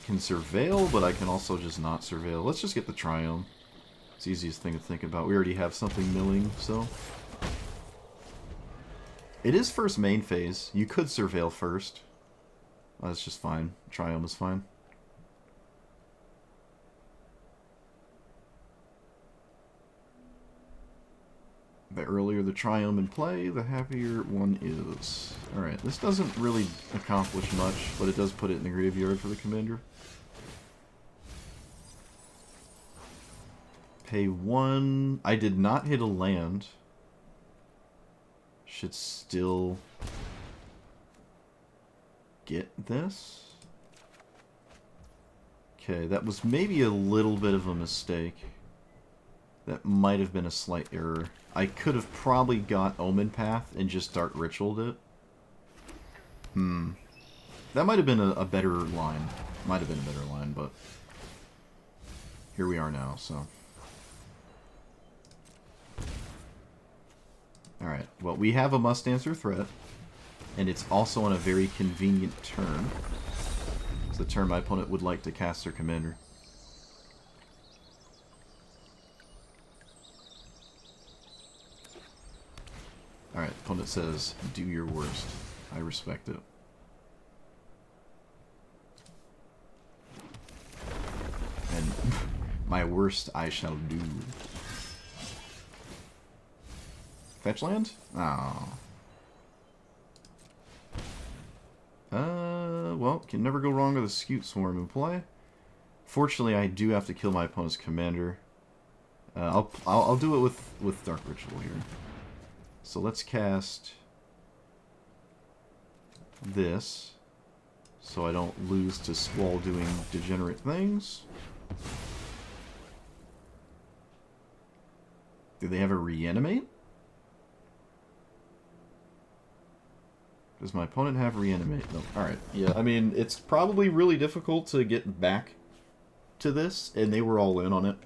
Can surveil, but I can also just not surveil. Let's just get the Triumph. It's the easiest thing to think about. We already have something milling, so. It is first main phase. You could surveil first. That's just fine. Triumph is fine. earlier the Triome in play, the happier one is. Alright, this doesn't really accomplish much, but it does put it in the graveyard for the commander. Pay 1. I did not hit a land. Should still get this. Okay, that was maybe a little bit of a mistake. That might have been a slight error. I could have probably got Omen Path and just Dark Ritualed it. That might have been a better line. Might have been a better line, but here we are now, so. Alright, well, we have a Must Answer threat, and it's also on a very convenient turn. It's the turn my opponent would like to cast their commander. Alright, opponent says, do your worst. I respect it. And my worst I shall do. Fetch land? Oh. Well, can never go wrong with a Scute Swarm in play. Fortunately, I do have to kill my opponent's commander. I'll do it with Dark Ritual here. So let's cast this, so I don't lose to Squall doing degenerate things. Do they have a Reanimate? Does my opponent have Reanimate? No. Alright, yeah, I mean, it's probably really difficult to get back to this, and they were all in on it.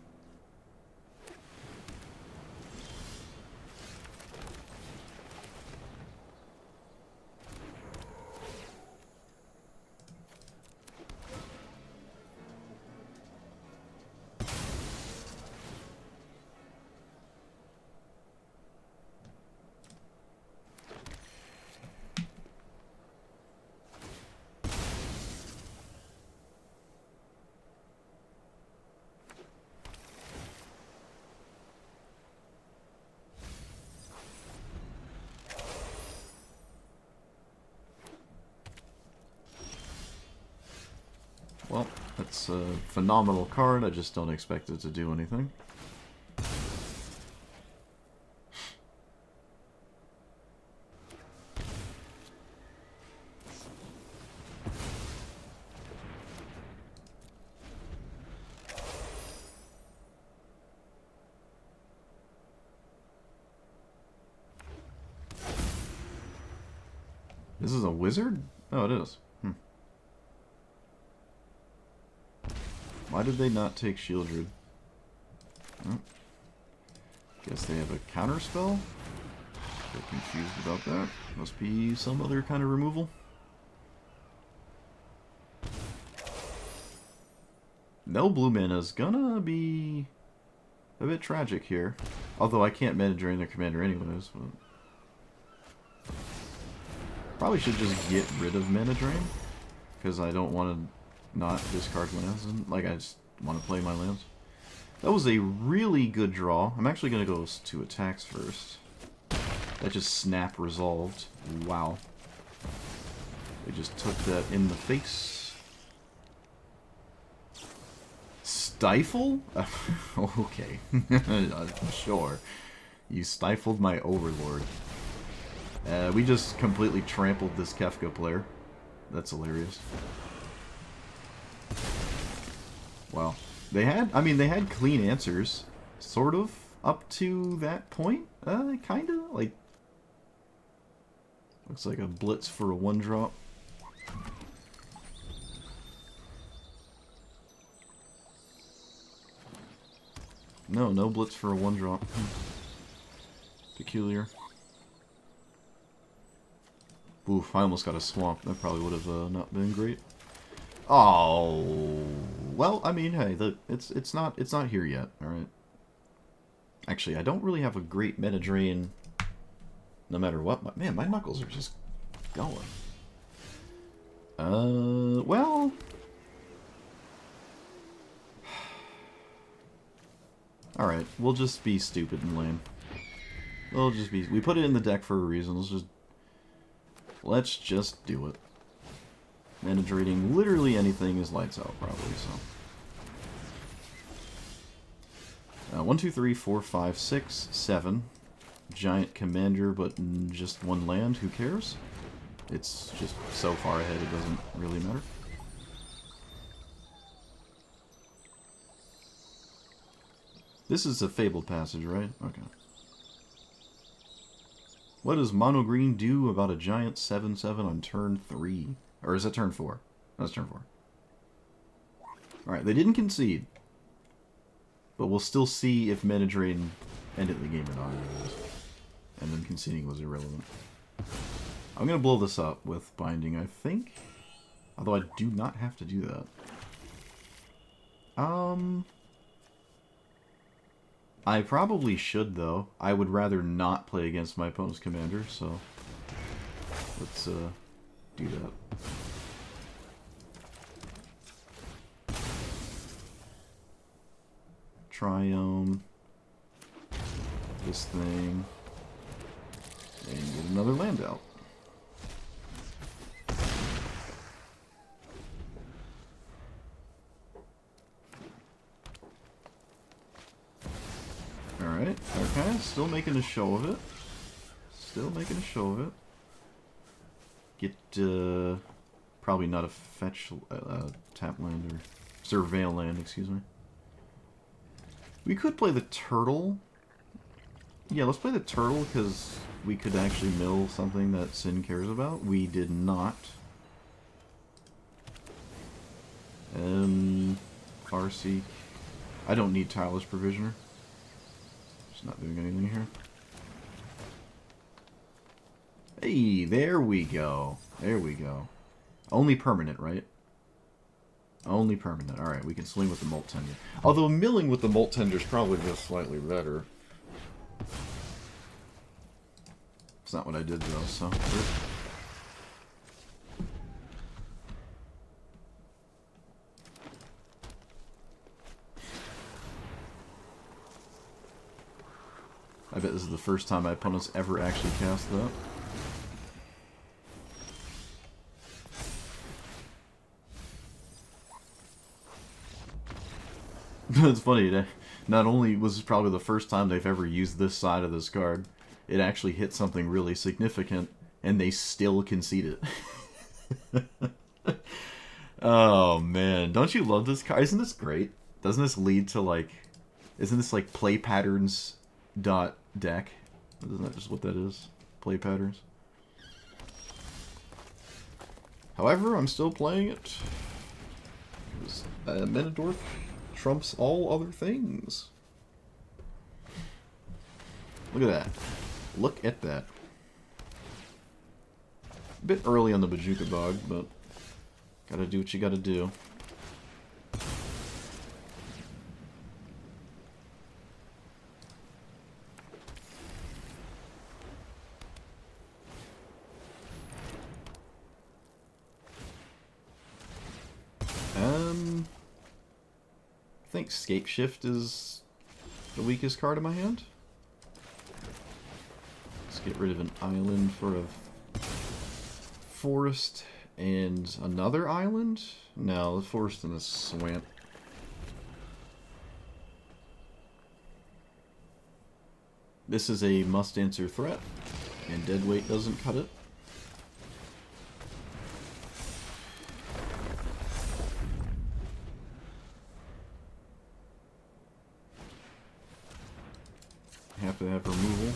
Well, that's a phenomenal card. I just don't expect it to do anything. This is a wizard? Oh, it is. Why did they not take Shieldred? Oh. Guess they have a counter spell? Bit confused about that. Must be some other kind of removal. No blue mana is gonna be a bit tragic here. Although I can't mana drain their commander anyways. But probably should just get rid of mana drain, because I don't want to not discard lands, and like I just want to play my lands. That was a really good draw. I'm actually going to go to attacks first. That just snap resolved. Wow. They just took that in the face. Stifle? Okay. Sure. You stifled my Overlord. We just completely trampled this Kefka player. That's hilarious. Wow. They had, I mean, they had clean answers, sort of, up to that point. Kind of, like, looks like a blitz for a 1-drop. No blitz for a 1-drop. Peculiar. Oof, I almost got a swamp. That probably would have not been great. Oh, well, I mean, hey, it's not here yet, all right. Actually, I don't really have a great meta drain, no matter what. But man, my knuckles are just going. Well, all right, we'll just be stupid and lame. It'll just be... We put it in the deck for a reason. Let's just do it. Mana draining literally anything is lights out, probably, so... 1, 2, 3, 4, 5, 6, 7. Giant commander, but just one land. Who cares? It's just so far ahead it doesn't really matter. This is a Fabled Passage, right? Okay. What does Mono Green do about a giant 7/7 on turn 3? Or is that turn 4? That's turn 4. Alright, they didn't concede. But we'll still see if Mana Drain ended the game or not. And then conceding was irrelevant. I'm going to blow this up with Binding, I think. Although I do not have to do that. I probably should, though. I would rather not play against my opponent's commander, so... Let's, do that. Triome. This thing. And get another land out. Alright, okay, still making a show of it. Still making a show of it. Get, probably not a fetch, tap land, or surveil land, excuse me. We could play the turtle. Yeah, let's play the turtle, because we could actually mill something that Sin cares about. We did not. Farseek. I don't need Tireless Provisioner. Just not doing anything here. Hey, there we go. There we go. Only permanent, right? Only permanent. Alright, we can swing with the Molt Tender. Although milling with the Molt Tender is probably just slightly better. It's not what I did, though, so... I bet this is the first time my opponents ever actually cast that. It's funny, not only was this probably the first time they've ever used this side of this card, it actually hit something really significant, and they still concede it. Oh man, don't you love this card? Isn't this great? Doesn't this lead to like... Isn't this like play patterns dot deck? Isn't that just what that is? Play patterns. However, I'm still playing it. Because Menadorf trumps all other things. Look at that. Look at that. A bit early on the Bajuka Bog, but gotta do what you gotta do. I think Scape Shift is the weakest card in my hand. Let's get rid of an island for a forest and another island? No, the forest and a swamp. This is a must-answer threat, and deadweight doesn't cut it. Have to have removal.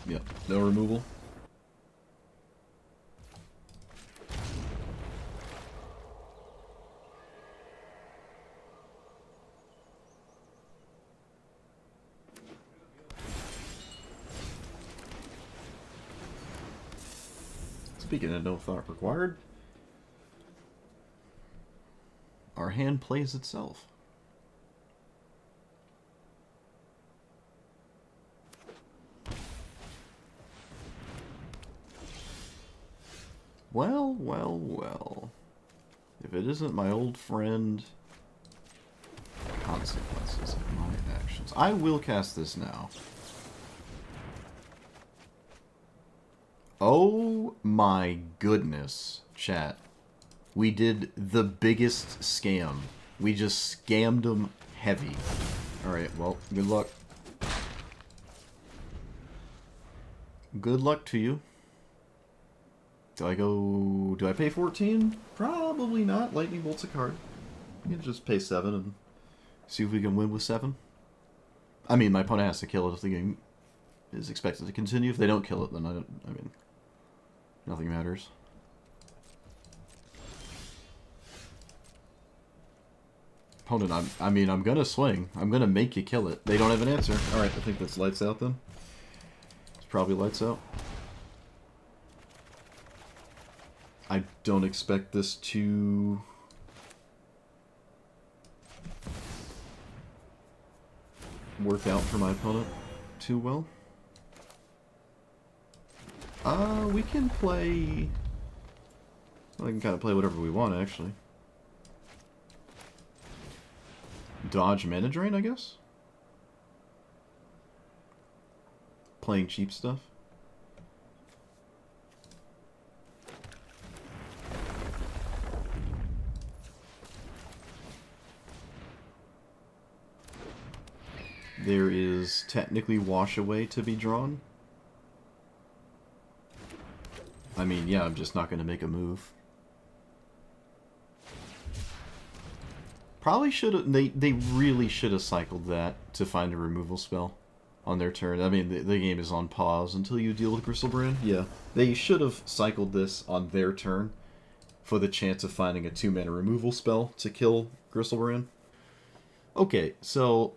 Yep, no removal. Speaking of no thought required, our hand plays itself. Well, well, well. If it isn't my old friend consequences of my actions. I will cast this now. Oh my goodness, chat. We did the biggest scam. We just scammed them heavy. Alright, well, good luck. Good luck to you. Do I pay 14? Probably not. Lightning Bolt's a card. You can just pay 7 and see if we can win with 7. I mean, my opponent has to kill it if the game is expected to continue. If they don't kill it, then I mean, nothing matters. Opponent, I'm gonna swing. I'm gonna make you kill it. They don't have an answer. Alright, I think that's lights out then. It's probably lights out. I don't expect this to... work out for my opponent too well. We can play... Well, we can kind of play whatever we want, actually. Dodge mana drain, I guess? Playing cheap stuff. There is technically Wash Away to be drawn. I mean, yeah, I'm just not going to make a move. Probably should have... They really should have cycled that to find a removal spell on their turn. I mean, the game is on pause until you deal with Gristlebrand. Yeah. They should have cycled this on their turn for the chance of finding a 2-mana removal spell to kill Gristlebrand. Okay, so...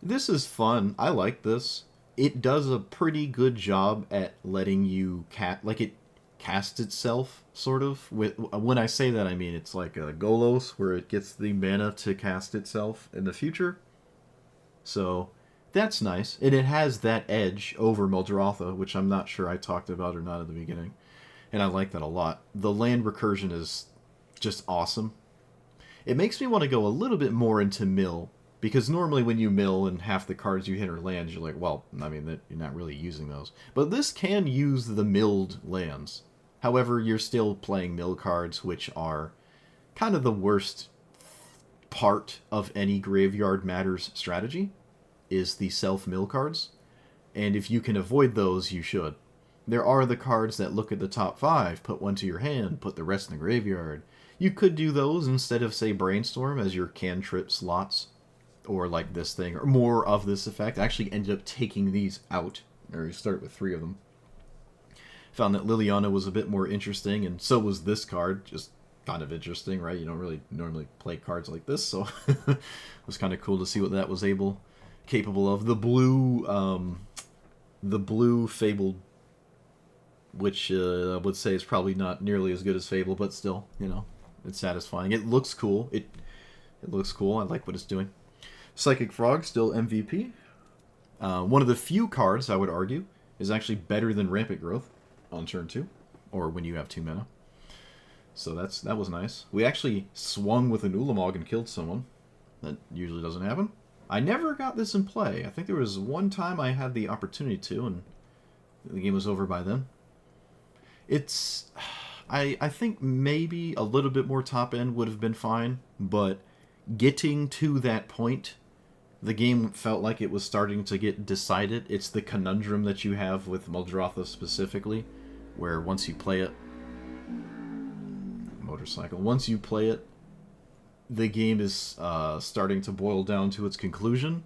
this is fun. I like this. It does a pretty good job at letting you it casts itself, sort of. When I say that, I mean it's like a Golos, where it gets the mana to cast itself in the future. So, that's nice. And it has that edge over Muldrotha, which I'm not sure I talked about or not at the beginning. And I like that a lot. The land recursion is just awesome. It makes me want to go a little bit more into mill. Because normally when you mill and half the cards you hit are lands, you're like, well, I mean, you're not really using those. But this can use the milled lands. However, you're still playing mill cards, which are kind of the worst part of any Graveyard Matters strategy, is the self-mill cards. And if you can avoid those, you should. There are the cards that look at the top 5, put one to your hand, put the rest in the graveyard. You could do those instead of, say, Brainstorm as your cantrip slots. Or like this thing, or more of this effect. I actually ended up taking these out. Or you start with 3 of them. Found that Liliana was a bit more interesting, and so was this card. Just kind of interesting, right? You don't really normally play cards like this, so it was kind of cool to see what that was capable of. The blue Fabled, which I would say is probably not nearly as good as Fable, but still, you know, it's satisfying. It looks cool. It looks cool. I like what it's doing. Psychic Frog, still MVP. One of the few cards, I would argue, is actually better than Rampant Growth on turn 2, or when you have 2 mana. So that was nice. We actually swung with an Ulamog and killed someone. That usually doesn't happen. I never got this in play. I think there was one time I had the opportunity to, and the game was over by then. It's... I think maybe a little bit more top end would have been fine, but getting to that point... the game felt like it was starting to get decided. It's the conundrum that you have with Muldrotha specifically, where once you play it... motorcycle. Once you play it, the game is starting to boil down to its conclusion.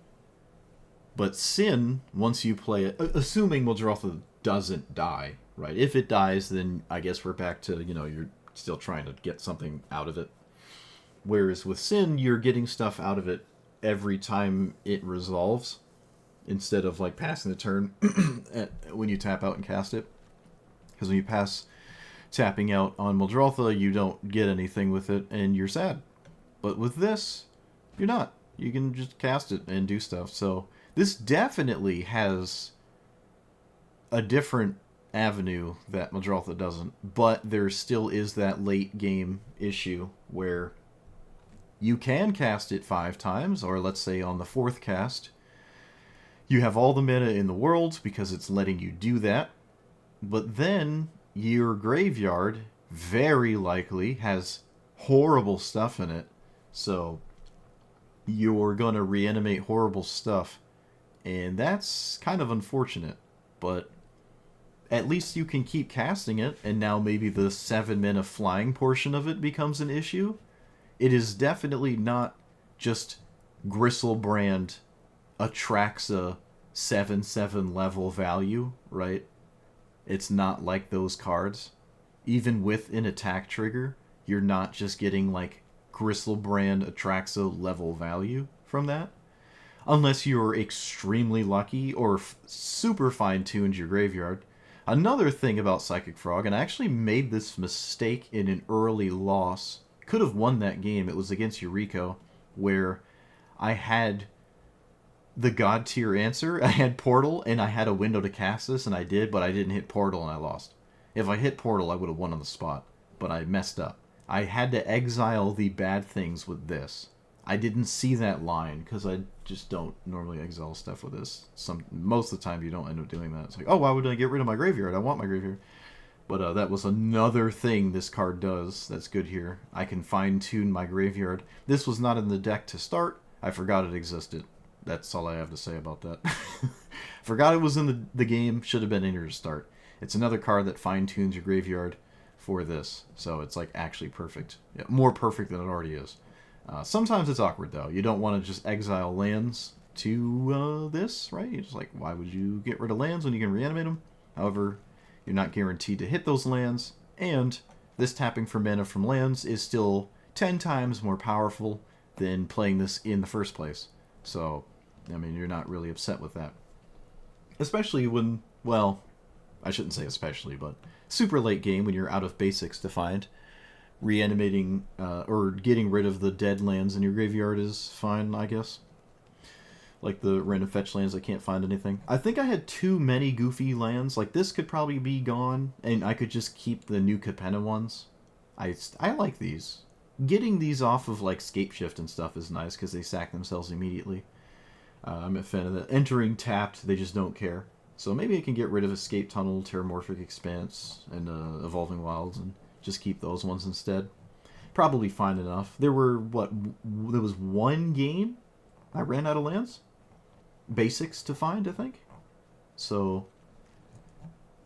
But Sin, once you play it... assuming Muldrotha doesn't die, right? If it dies, then I guess we're back to, you know, you're still trying to get something out of it. Whereas with Sin, you're getting stuff out of it every time it resolves, instead of like passing the turn when you tap out and cast it. Because when you pass tapping out on Muldrotha, you don't get anything with it, and you're sad. But with this, you're not. You can just cast it and do stuff. So this definitely has a different avenue that Muldrotha doesn't. But there still is that late game issue where You can cast it 5 times, or let's say on the 4th cast, you have all the mana in the world because it's letting you do that. But then your graveyard very likely has horrible stuff in it. So you're going to reanimate horrible stuff. And that's kind of unfortunate. But at least you can keep casting it, and now maybe the 7 mana flying portion of it becomes an issue. It is definitely not just Gristlebrand Atraxa 7/7 level value, right? It's not like those cards. Even with an attack trigger, you're not just getting like Gristlebrand Atraxa level value from that. Unless you're extremely lucky or super fine-tuned your graveyard. Another thing about Psychic Frog, and I actually made this mistake in an early loss. Could have won that game. It was against Yuriko, where I had the God tier answer. I had Portal, and I had a window to cast this, and I did, but I didn't hit Portal, and I lost. If I hit Portal, I would have won on the spot, but I messed up. I had to exile the bad things with this. I didn't see that line, because I just don't normally exile stuff with this. Most of the time, you don't end up doing that. It's like, oh, why would I get rid of my graveyard? I want my graveyard. But that was another thing this card does that's good here. I can fine-tune my graveyard. This was not in the deck to start. I forgot it existed. That's all I have to say about that. Forgot it was in the game. Should have been in here to start. It's another card that fine-tunes your graveyard for this. So it's like actually perfect. Yeah, more perfect than it already is. Sometimes it's awkward, though. You don't want to just exile lands to this, right? You're just like, why would you get rid of lands when you can reanimate them? However, you're not guaranteed to hit those lands, and this tapping for mana from lands is still 10 times more powerful than playing this in the first place. So, I mean, you're not really upset with that. Especially when, well, I shouldn't say especially, but super late game when you're out of basics to find. Reanimating or getting rid of the dead lands in your graveyard is fine, I guess. Like the random fetch lands that can't find anything. I think I had too many goofy lands. Like this could probably be gone, and I could just keep the new Capenna ones. I like these. Getting these off of like Scapeshift and stuff is nice because they sack themselves immediately. I'm a fan of that. Entering tapped, they just don't care. So maybe I can get rid of Escape Tunnel, Terramorphic Expanse, and Evolving Wilds, and just keep those ones instead. Probably fine enough. There was one game I ran out of lands? Basics to find, I think. So,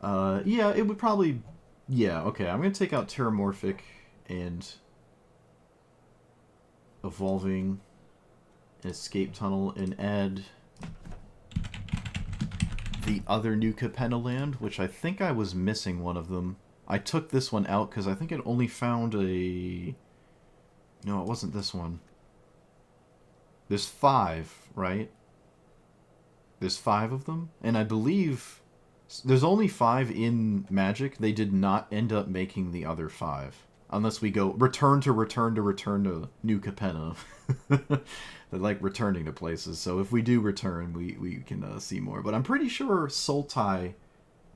yeah, it would probably... Yeah, okay, I'm going to take out Terramorphic and Evolving and Escape Tunnel and add the other new Capenna land, which I think I was missing one of them. I took this one out because I think it only found a... No, it wasn't this one. There's 5, right? There's 5 of them, and I believe there's only 5 in Magic. They did not end up making the other 5. Unless we go return to New Capenna. They like returning to places, so if we do return, we can see more. But I'm pretty sure Sultai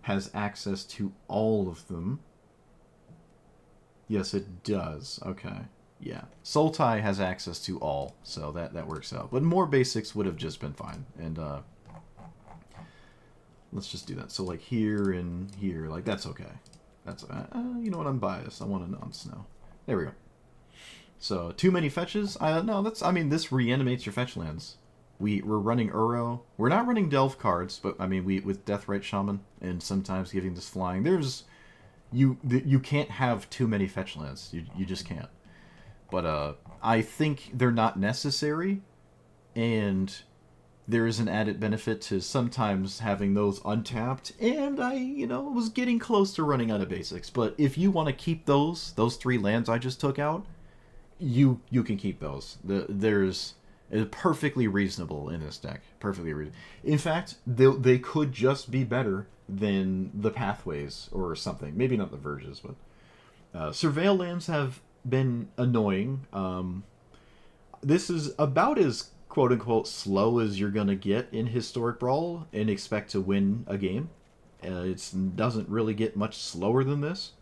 has access to all of them. Yes, it does. Okay. Yeah. Sultai has access to all, so that works out. But more basics would have just been fine. And let's just do that. So like here and here, like that's okay. That's you know what? I'm biased. I want a non-snow. There we go. So too many fetches? No, that's. I mean, this reanimates your fetch lands. We're running Uro. We're not running Delve cards, but I mean, with Deathrite Shaman and sometimes giving this flying. There's you can't have too many fetch lands. You just can't. But I think they're not necessary, and there is an added benefit to sometimes having those untapped, and I, was getting close to running out of basics. But if you want to keep those 3 lands I just took out, you can keep those. There's perfectly reasonable in this deck. Perfectly reasonable. In fact, they could just be better than the Pathways or something. Maybe not the Verges, but Surveil lands have been annoying. This is about as quote-unquote slow as you're going to get in Historic Brawl and expect to win a game. It doesn't really get much slower than this.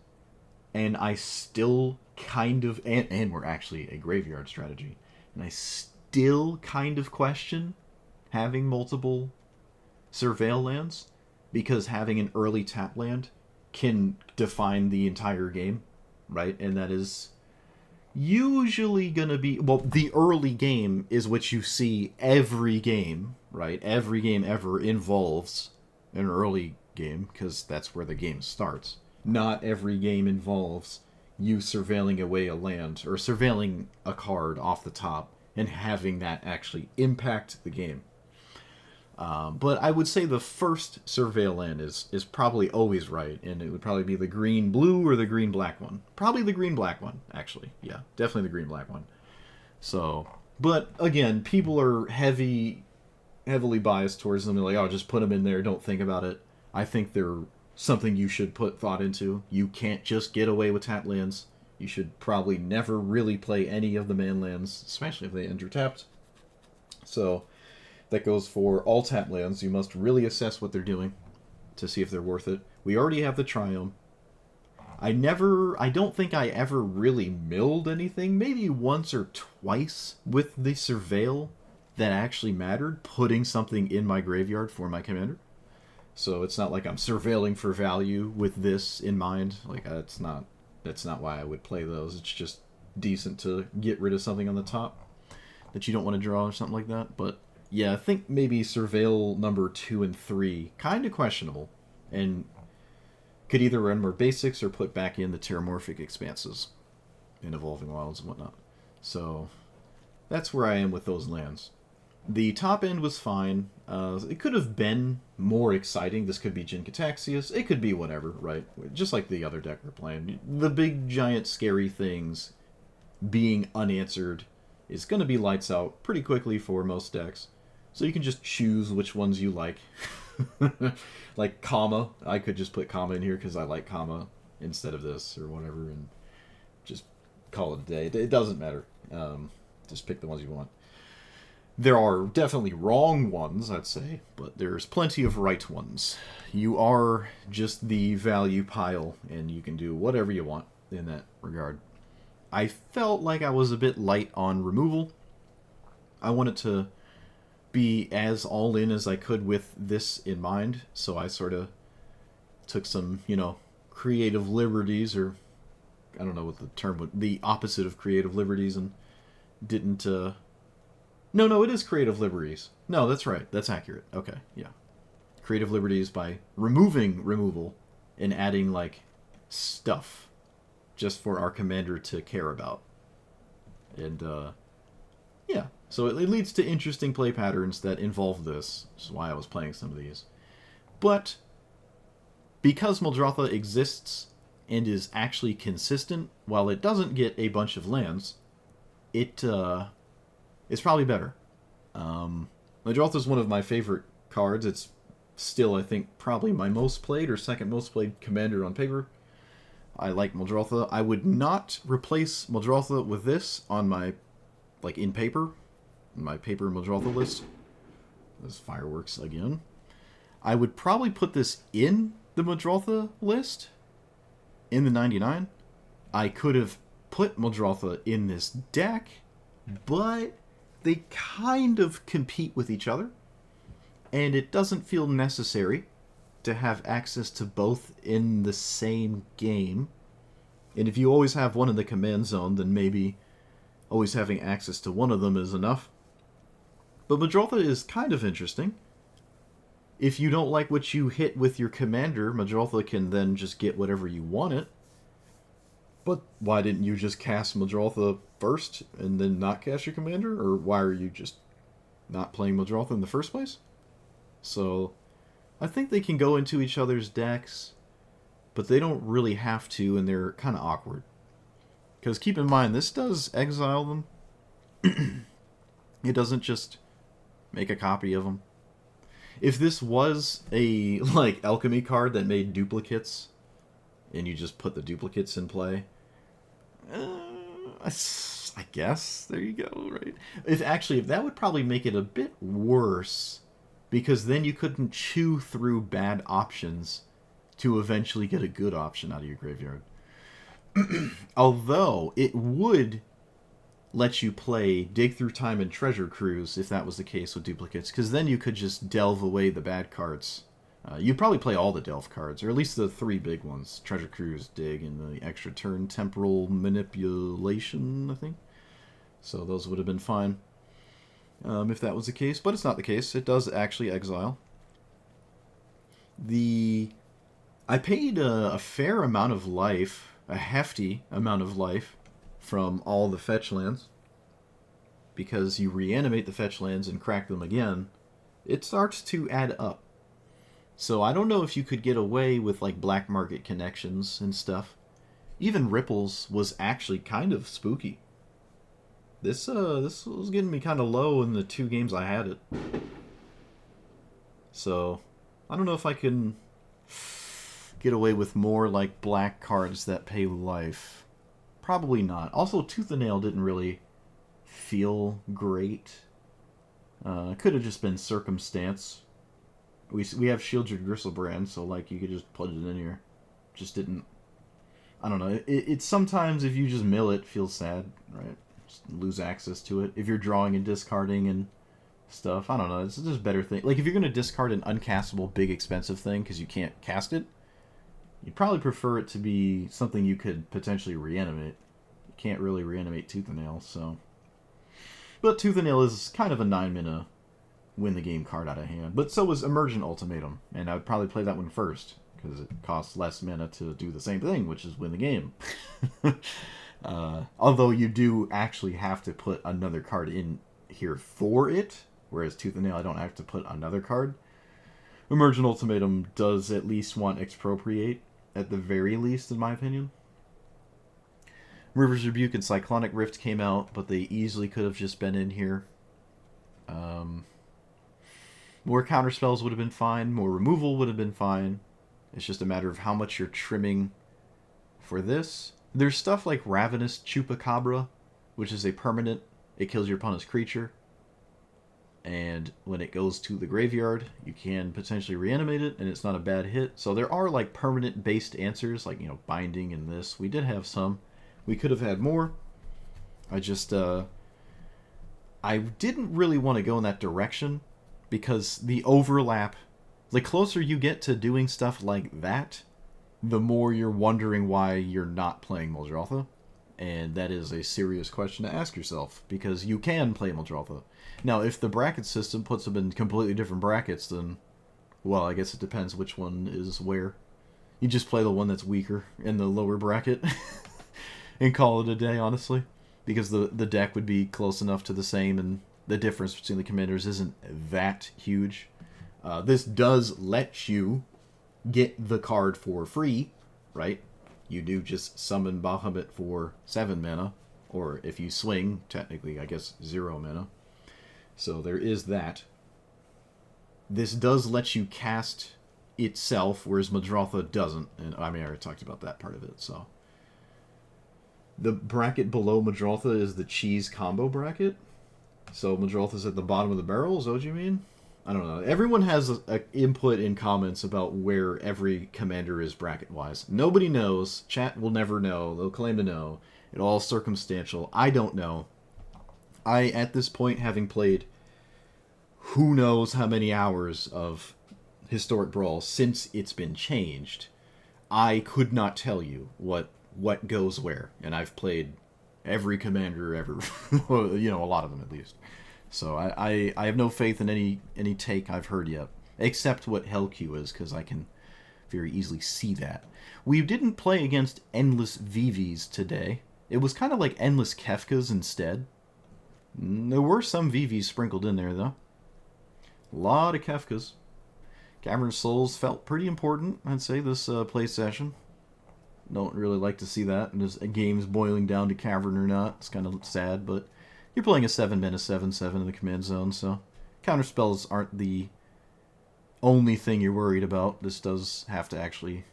And I still kind of... And we're actually a graveyard strategy. And I still kind of question having multiple surveil lands, because having an early tap land can define the entire game, right? And that is usually going to be, well, the early game is what you see every game, right? Every game ever involves an early game, because that's where the game starts. Not every game involves you surveilling away a land or surveilling a card off the top and having that actually impact the game. But I would say the first surveil land is probably always right, and it would probably be the green-blue or the green-black one. Probably the green-black one, actually. Yeah, definitely the green-black one. So, but again, people are heavily biased towards them. They're like, oh, just put them in there, don't think about it. I think they're something you should put thought into. You can't just get away with tap lands. You should probably never really play any of the man lands, especially if they enter tapped. So that goes for all tap lands. You must really assess what they're doing to see if they're worth it. We already have the Triome. I don't think I ever really milled anything. Maybe once or twice with the Surveil that actually mattered, putting something in my graveyard for my commander. So it's not like I'm surveilling for value with this in mind. Like, that's not why I would play those. It's just decent to get rid of something on the top that you don't want to draw or something like that. But yeah, I think maybe Surveil number 2 and 3, kind of questionable, and could either run more basics or put back in the Terramorphic Expanses and Evolving Wilds and whatnot. So that's where I am with those lands. The top end was fine. It could have been more exciting. This could be Jin Cataxius. It could be whatever, right? Just like the other deck we're playing. The big, giant, scary things being unanswered is going to be lights out pretty quickly for most decks. So you can just choose which ones you like. Like Kama. I could just put Kama in here because I like Kama instead of this or whatever, and just call it a day. It doesn't matter. Just pick the ones you want. There are definitely wrong ones, I'd say, but there's plenty of right ones. You are just the value pile, and you can do whatever you want in that regard. I felt like I was a bit light on removal. I wanted to be as all in as I could with this in mind, so I sort of took some, creative liberties, or I don't know what the term would, the opposite of creative liberties, and didn't, No, it is creative liberties. No, that's right. That's accurate. Okay, yeah. Creative liberties by removing removal and adding, stuff just for our commander to care about. And, yeah. So it leads to interesting play patterns that involve this. Which is why I was playing some of these. But because Muldrotha exists and is actually consistent, while it doesn't get a bunch of lands, it's probably better. Muldrotha is one of my favorite cards. It's still, I think, probably my most played or second most played commander on paper. I like Muldrotha. I would not replace Muldrotha with this on my, in paper, my paper Muldrotha list. Those fireworks again. I would probably put this in the Muldrotha list in the 99. I could have put Muldrotha in this deck, but they kind of compete with each other, and it doesn't feel necessary to have access to both in the same game. And if you always have one in the command zone, then maybe always having access to one of them is enough. But Muldrotha is kind of interesting. If you don't like what you hit with your commander, Muldrotha can then just get whatever you want it. But why didn't you just cast Muldrotha first and then not cast your commander? Or why are you just not playing Muldrotha in the first place? So I think they can go into each other's decks, but they don't really have to, and they're kind of awkward. Because keep in mind, this does exile them. It doesn't just make a copy of them. If this was a, alchemy card that made duplicates, and you just put the duplicates in play, I guess, there you go, right? If that would probably make it a bit worse, because then you couldn't chew through bad options to eventually get a good option out of your graveyard. Although, it would let you play Dig Through Time and Treasure Cruise if that was the case with duplicates, because then you could just delve away the bad cards. You'd probably play all the delve cards, or at least the 3 big ones: Treasure Cruise, Dig, and the extra turn Temporal Manipulation, I think. So those would have been fine if that was the case, but it's not the case. It does actually exile. I paid a fair amount of life, a hefty amount of life, from all the fetch lands, because you reanimate the fetch lands and crack them again, it starts to add up. So I don't know if you could get away with like black market connections and stuff. Even Ripples was actually kind of spooky. This was getting me kind of low in the 2 games I had it. So I don't know if I can get away with more like black cards that pay life. Probably not. Also, Tooth and Nail didn't really feel great. Could have just been circumstance. We have Shield Your Gristlebrand, so like you could just put it in here. Just didn't. I don't know. It's sometimes if you just mill it, feels sad, right? Just lose access to it. If you're drawing and discarding and stuff, I don't know. It's just better thing. Like if you're gonna discard an uncastable, big, expensive thing because you can't cast it, you'd probably prefer it to be something you could potentially reanimate. You can't really reanimate Tooth and Nail, so. But Tooth and Nail is kind of a 9-mana win the game card out of hand. But so is Emergent Ultimatum, and I would probably play that one first, because it costs less mana to do the same thing, which is win the game. Although you do actually have to put another card in here for it, whereas Tooth and Nail, I don't have to put another card. Emergent Ultimatum does at least want Expropriate, at the very least, in my opinion. River's Rebuke and Cyclonic Rift came out, but they easily could have just been in here. More counterspells would have been fine. More removal would have been fine. It's just a matter of how much you're trimming for this. There's stuff like Ravenous Chupacabra, which is a permanent. It kills your opponent's creature. And when it goes to the graveyard, you can potentially reanimate it, and it's not a bad hit. So there are like permanent-based answers, like, you know, Binding and this. We did have some. We could have had more. I just, I didn't really want to go in that direction, because the overlap, the closer you get to doing stuff like that, the more you're wondering why you're not playing Muldrotha. And that is a serious question to ask yourself, because you can play Muldrotha. Now, if the bracket system puts them in completely different brackets, then, well, I guess it depends which one is where. You just play the one that's weaker in the lower bracket and call it a day, honestly. Because the deck would be close enough to the same, and the difference between the commanders isn't that huge. This does let you get the card for free, right? You do just summon Bahamut for 7 mana, or if you swing, technically, I guess, 0 mana. So there is that. This does let you cast itself, whereas Muldrotha doesn't. And I mean, I already talked about that part of it, so. The bracket below Muldrotha is the cheese combo bracket. So Muldrotha's at the bottom of the barrel, is that what you mean? I don't know. Everyone has a input in comments about where every commander is bracket-wise. Nobody knows. Chat will never know. They'll claim to know. It's all circumstantial. I don't know. I, at this point, having played who knows how many hours of Historic Brawl since it's been changed, I could not tell you what goes where. And I've played every commander ever. You know, a lot of them at least. So I have no faith in any take I've heard yet, except what Hellq is, because I can very easily see that. We didn't play against Endless VVs today. It was kind of like Endless Kefkas instead. There were some VVs sprinkled in there, though. A lot of Kefkas. Cavern Souls felt pretty important, I'd say, this play session. Don't really like to see that, and as games boiling down to Cavern or not. It's kind of sad, but you're playing a 7-mana 7/7 in the command zone, so counterspells aren't the only thing you're worried about. This does have to actually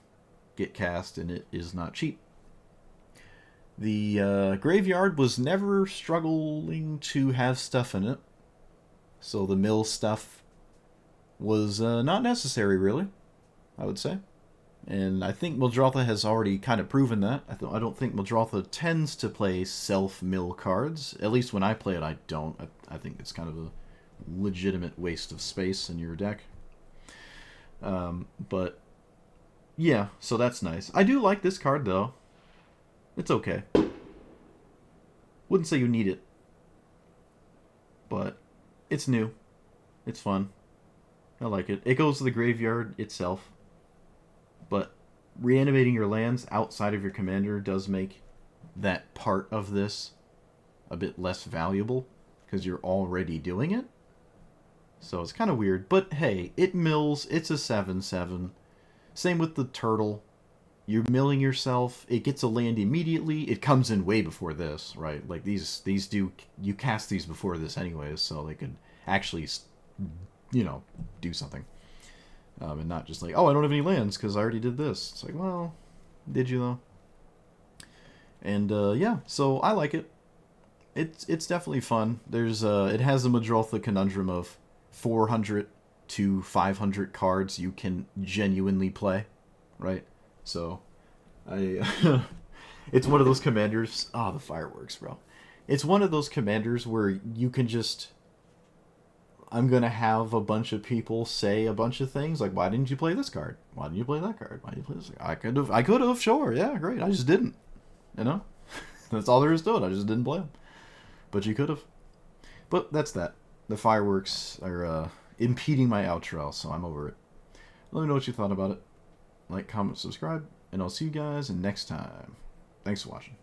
get cast, and it is not cheap. The graveyard was never struggling to have stuff in it, so the mill stuff was not necessary, really, I would say. And I think Muldrotha has already kind of proven that. I don't think Muldrotha tends to play self-mill cards. At least when I play it, I don't. I think it's kind of a legitimate waste of space in your deck. But, yeah, so that's nice. I do like this card, though. It's okay. Wouldn't say you need it. But it's new. It's fun. I like it. It goes to the graveyard itself. But reanimating your lands outside of your commander does make that part of this a bit less valuable because you're already doing it. So it's kind of weird. But hey, it mills. It's a 7/7. Same with the turtle. You're milling yourself. It gets a land immediately. It comes in way before this, right? Like these do, you cast these before this anyways, so they could actually, do something. And not just like, oh, I don't have any lands because I already did this. It's like, well, did you though? And yeah, so I like it. It's definitely fun. There's it has a Muldrotha conundrum of 400 to 500 cards you can genuinely play, right? So it's one of those commanders. Oh, the fireworks, bro! It's one of those commanders where you can just. I'm gonna have a bunch of people say a bunch of things like, "Why didn't you play this card? Why didn't you play that card? Why didn't you play this?" I could have, sure, yeah, great. I just didn't. That's all there is to it. I just didn't play them. But you could have. But that's that. The fireworks are impeding my outro, so I'm over it. Let me know what you thought about it. Like, comment, subscribe, and I'll see you guys next time. Thanks for watching.